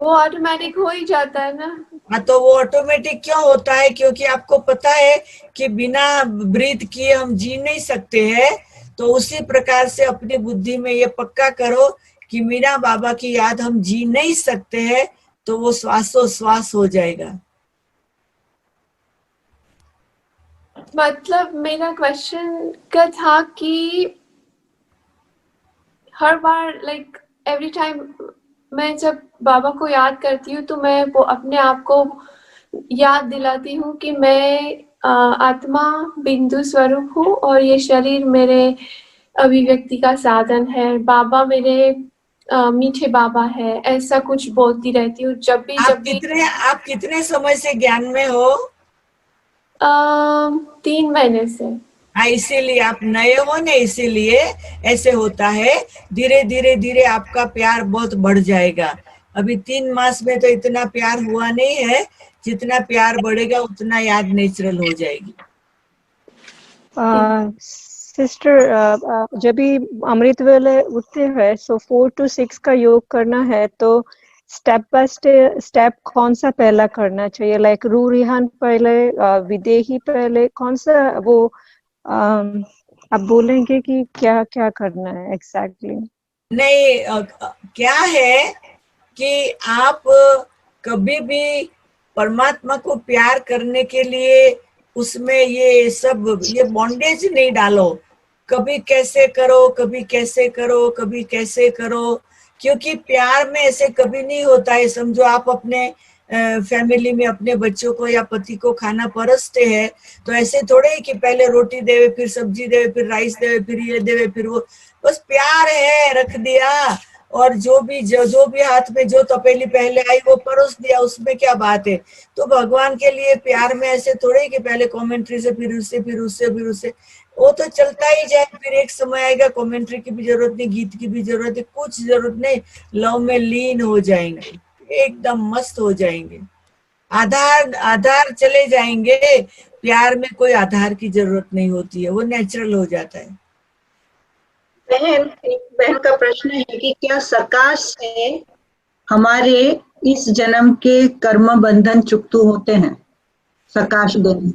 वो ऑटोमेटिक हो ही जाता है ना। हाँ, तो वो ऑटोमेटिक क्यों होता है? क्योंकि आपको पता है कि बिना ब्रीथ किए हम जी नहीं सकते हैं। तो उसी प्रकार से अपनी बुद्धि में ये पक्का करो कि मीरा बाबा की याद हम जी नहीं सकते हैं, तो वो श्वासोश्वास हो जाएगा। मतलब मेरा क्वेश्चन का था कि हर बार लाइक एवरी टाइम मैं जब बाबा को याद करती हूँ, तो मैं वो अपने आप को याद दिलाती हूँ कि मैं आत्मा बिंदु स्वरूप हूँ और ये शरीर मेरे अभिव्यक्ति का साधन है। बाबा मेरे मीठे बाबा है, ऐसा कुछ बोलती रहती हूँ जब भी। आप कितने समय से ज्ञान में हो? 3 महीने से। हाँ, इसीलिए आप नए हो ना, इसीलिए ऐसे होता है। धीरे धीरे धीरे आपका प्यार बहुत बढ़ जाएगा। अभी 3 मास में तो इतना प्यार हुआ नहीं है, जितना प्यार बढ़ेगा उतना याद नेचुरल हो जाएगी। सिस्टर, जब भी अमृत वेले उठते हैं, सो 4 to 6 का योग करना है, तो स्टेप बाय स्टेप कौन सा पहला करना चाहिए? लाइक रू रिहान पहले, विदेही पहले, कौन सा वो आप बोलेंगे कि क्या क्या करना है एग्जैक्टली? नहीं, क्या है कि आप कभी भी परमात्मा को प्यार करने के लिए उसमें ये बॉन्डेज नहीं डालो। कभी कैसे करो, कभी कैसे करो, कभी कैसे करो, क्योंकि प्यार में ऐसे कभी नहीं होता है। समझो आप अपने फैमिली में अपने बच्चों को या पति को खाना परसते हैं, तो ऐसे थोड़े ही कि पहले रोटी देवे, फिर सब्जी देवे, फिर राइस देवे, फिर ये देवे, फिर वो। बस प्यार है, रख दिया और जो भी हाथ में जो तपेली पहले आई वो परोस दिया, उसमें क्या बात है। तो भगवान के लिए प्यार में ऐसे थोड़े कि पहले कमेंट्री से फिर उससे वो तो चलता ही जाए। फिर एक समय आएगा कमेंट्री की भी जरूरत नहीं, गीत की भी जरूरत है, कुछ जरूरत नहीं, लव में लीन हो जाएंगे, एकदम मस्त हो जाएंगे, आधार चले जाएंगे। प्यार में कोई आधार की जरूरत नहीं होती है, वो नेचुरल हो जाता है। बहन, एक बहन का प्रश्न है कि क्या सकाश से हमारे इस जन्म के कर्म बंधन चुकतू होते हैं? सकाश देने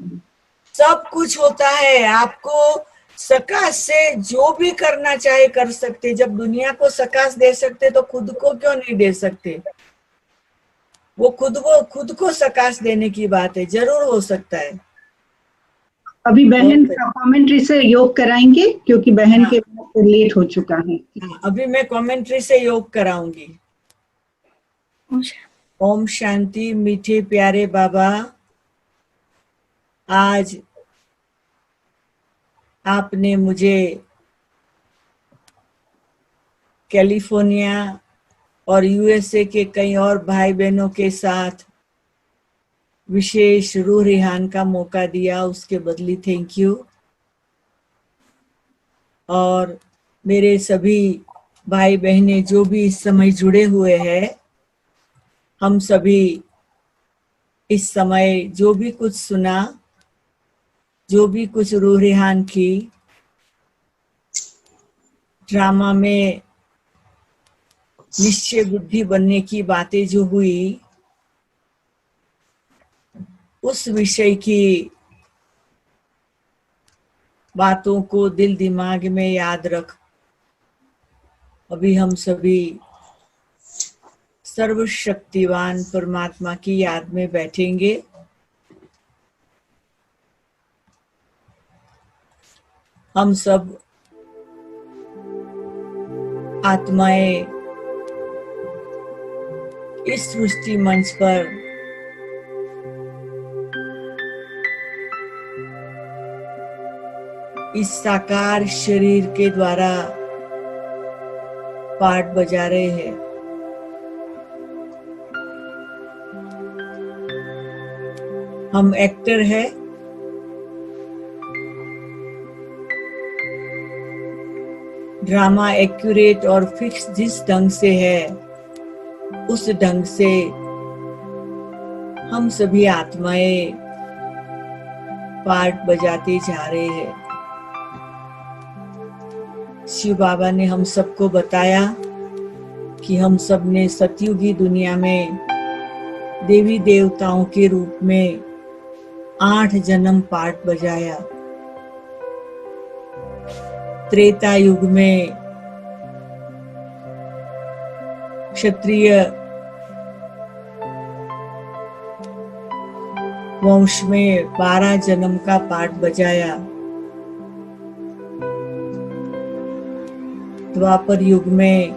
सब कुछ होता है। आपको सकाश से जो भी करना चाहे कर सकते। जब दुनिया को सकाश दे सकते तो खुद को क्यों नहीं दे सकते? वो खुद को सकाश देने की बात है, जरूर हो सकता है। अभी बहन का कमेंट्री से योग कराएंगे क्योंकि बहन के लेट हो चुका है। अभी मैं कमेंट्री से योग कराऊंगी। ओम शांति। मीठे प्यारे बाबा, आज आपने मुझे कैलिफोर्निया और यूएसए के कई और भाई बहनों के साथ विशेष रूह रिहान का मौका दिया, उसके बदले थैंक यू। और मेरे सभी भाई बहनें जो भी इस समय जुड़े हुए हैं, हम सभी इस समय जो भी कुछ सुना, जो भी कुछ रूह रिहान की ड्रामा में निश्चय बुद्धि बनने की बातें जो हुई, उस विषय की बातों को दिल दिमाग में याद रख अभी हम सभी सर्वशक्तिवान परमात्मा की याद में बैठेंगे। हम सब आत्माएं इस सृष्टि मंच पर इस साकार शरीर के द्वारा पार्ट बजा रहे हैं। हम एक्टर है, ड्रामा एक्यूरेट और फिक्स जिस ढंग से है, उस ढंग से हम सभी आत्माएं पार्ट बजाते जा रहे हैं। शिव बाबा ने हम सबको बताया कि हम सब ने सतयुगी दुनिया में देवी देवताओं के रूप में 8 जन्म पार्ट बजाया। त्रेता युग में क्षत्रिय वंश में 12 जन्म का पार्ट बजाया। द्वापर युग में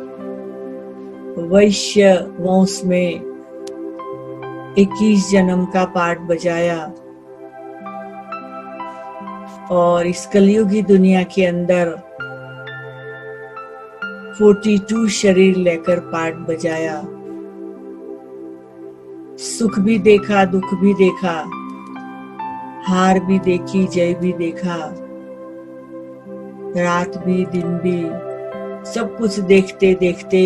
वैश्य वंश में 21 जन्म का पार्ट बजाया और इस कलयुगी दुनिया के अंदर 42 शरीर लेकर पार्ट बजाया। सुख भी देखा, दुख भी देखा, हार भी देखी, जय भी देखा, रात भी दिन भी, सब कुछ देखते देखते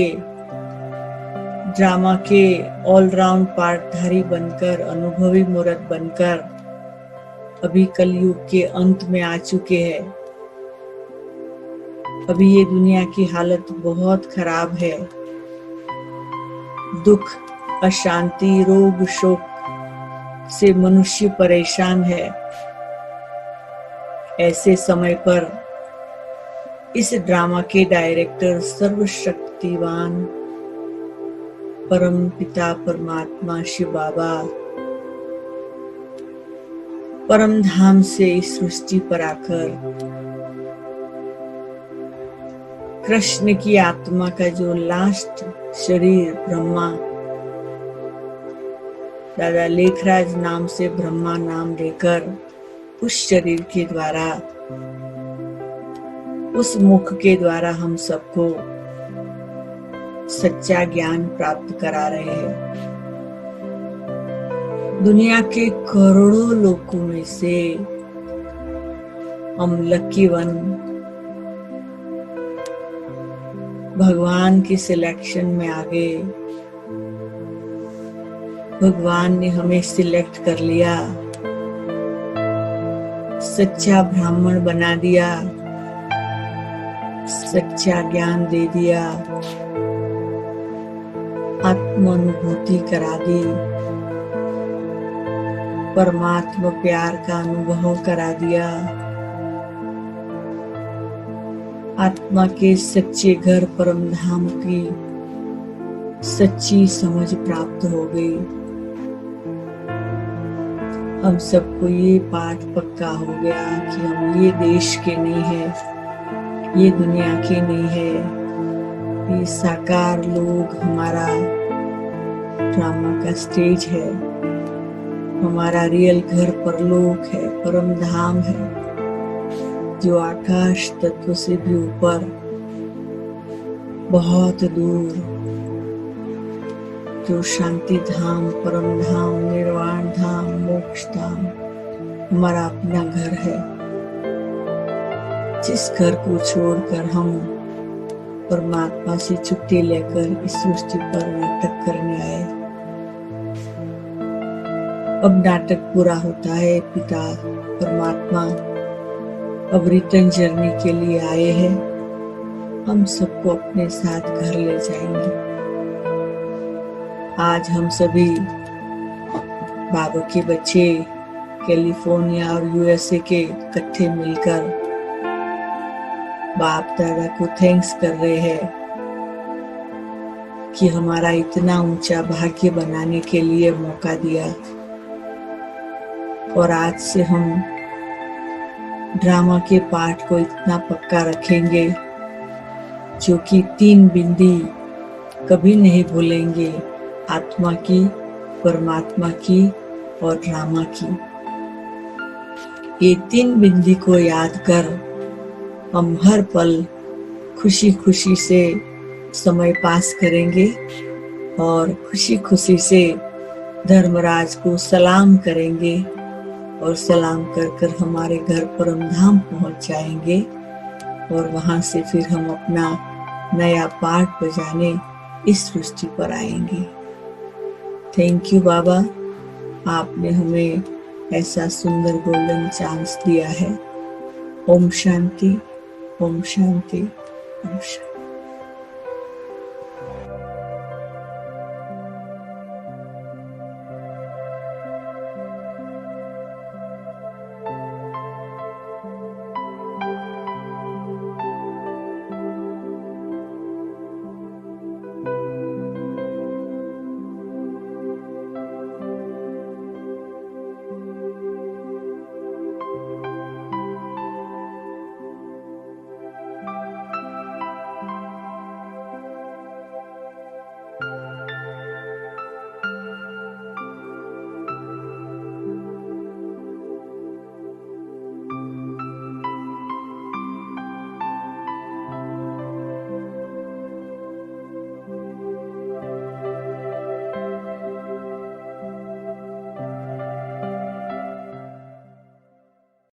ड्रामा के ऑलराउंड पार्टधारी बनकर, अनुभवी मूर्त बनकर अभी कलयुग के अंत में आ चुके हैं। अभी ये दुनिया की हालत बहुत खराब है। दुख, अशांति, रोग, शोक से मनुष्य परेशान है। ऐसे समय पर इस ड्रामा के डायरेक्टर सर्वशक्तिवान परम पिता परमात्मा शिव बाबा परम धाम से इस सृष्टि पर आकर कृष्ण की आत्मा का जो लास्ट शरीर ब्रह्मा, दादा लेखराज नाम से ब्रह्मा नाम लेकर उस शरीर के द्वारा, उस मुख के द्वारा हम सबको सच्चा ज्ञान प्राप्त करा रहे हैं। दुनिया के करोड़ों लोगों में से हम लकी वन भगवान की सिलेक्शन में आ गए। भगवान ने हमें सिलेक्ट कर लिया, सच्चा ब्राह्मण बना दिया, सच्चा ज्ञान दे दिया, आत्मानुभूति करा दी, परमात्मा प्यार का अनुभव करा दिया, आत्मा के सच्चे घर परम धाम की सच्ची समझ प्राप्त हो गई। हम सबको ये पाठ पक्का हो गया कि हम ये देश के नहीं है, ये दुनिया के नहीं है, ये साकार लोग हमारा ड्रामा का स्टेज है। हमारा रियल घर परलोक है, परम धाम है, जो आकाश तत्व से भी ऊपर, बहुत दूर, जो शांति धाम, परम धाम, निर्वाण धाम, मोक्ष धाम हमारा अपना घर है, जिस घर को छोड़कर हम परमात्मा से छुट्टी लेकर इस सृष्टि पर नाटक करने आए। अब नाटक पूरा होता है। पिता परमात्मा अब रिटर्न जर्नी के लिए आए हैं। हम सबको अपने साथ घर ले जाएंगे। आज हम सभी बाबा के बच्चे कैलिफोर्निया और यूएसए के इकट्ठे मिलकर बाप दादा को थैंक्स कर रहे हैं कि हमारा इतना ऊंचा भाग्य बनाने के लिए मौका दिया। और आज से हम ड्रामा के पाठ को इतना पक्का रखेंगे जो कि 3 बिंदी कभी नहीं भूलेंगे, आत्मा की, परमात्मा की और ड्रामा की। ये 3 बिंदी को याद कर हम हर पल खुशी खुशी से समय पास करेंगे और खुशी खुशी से धर्मराज को सलाम करेंगे और सलाम कर कर हमारे घर परम धाम पहुंच जाएंगे और वहां से फिर हम अपना नया पाठ बजाने इस सृष्टि पर आएंगे। थैंक यू बाबा, आपने हमें ऐसा सुंदर गोल्डन चांस दिया है। ओम शांति, ओम शांति, ओम शांति।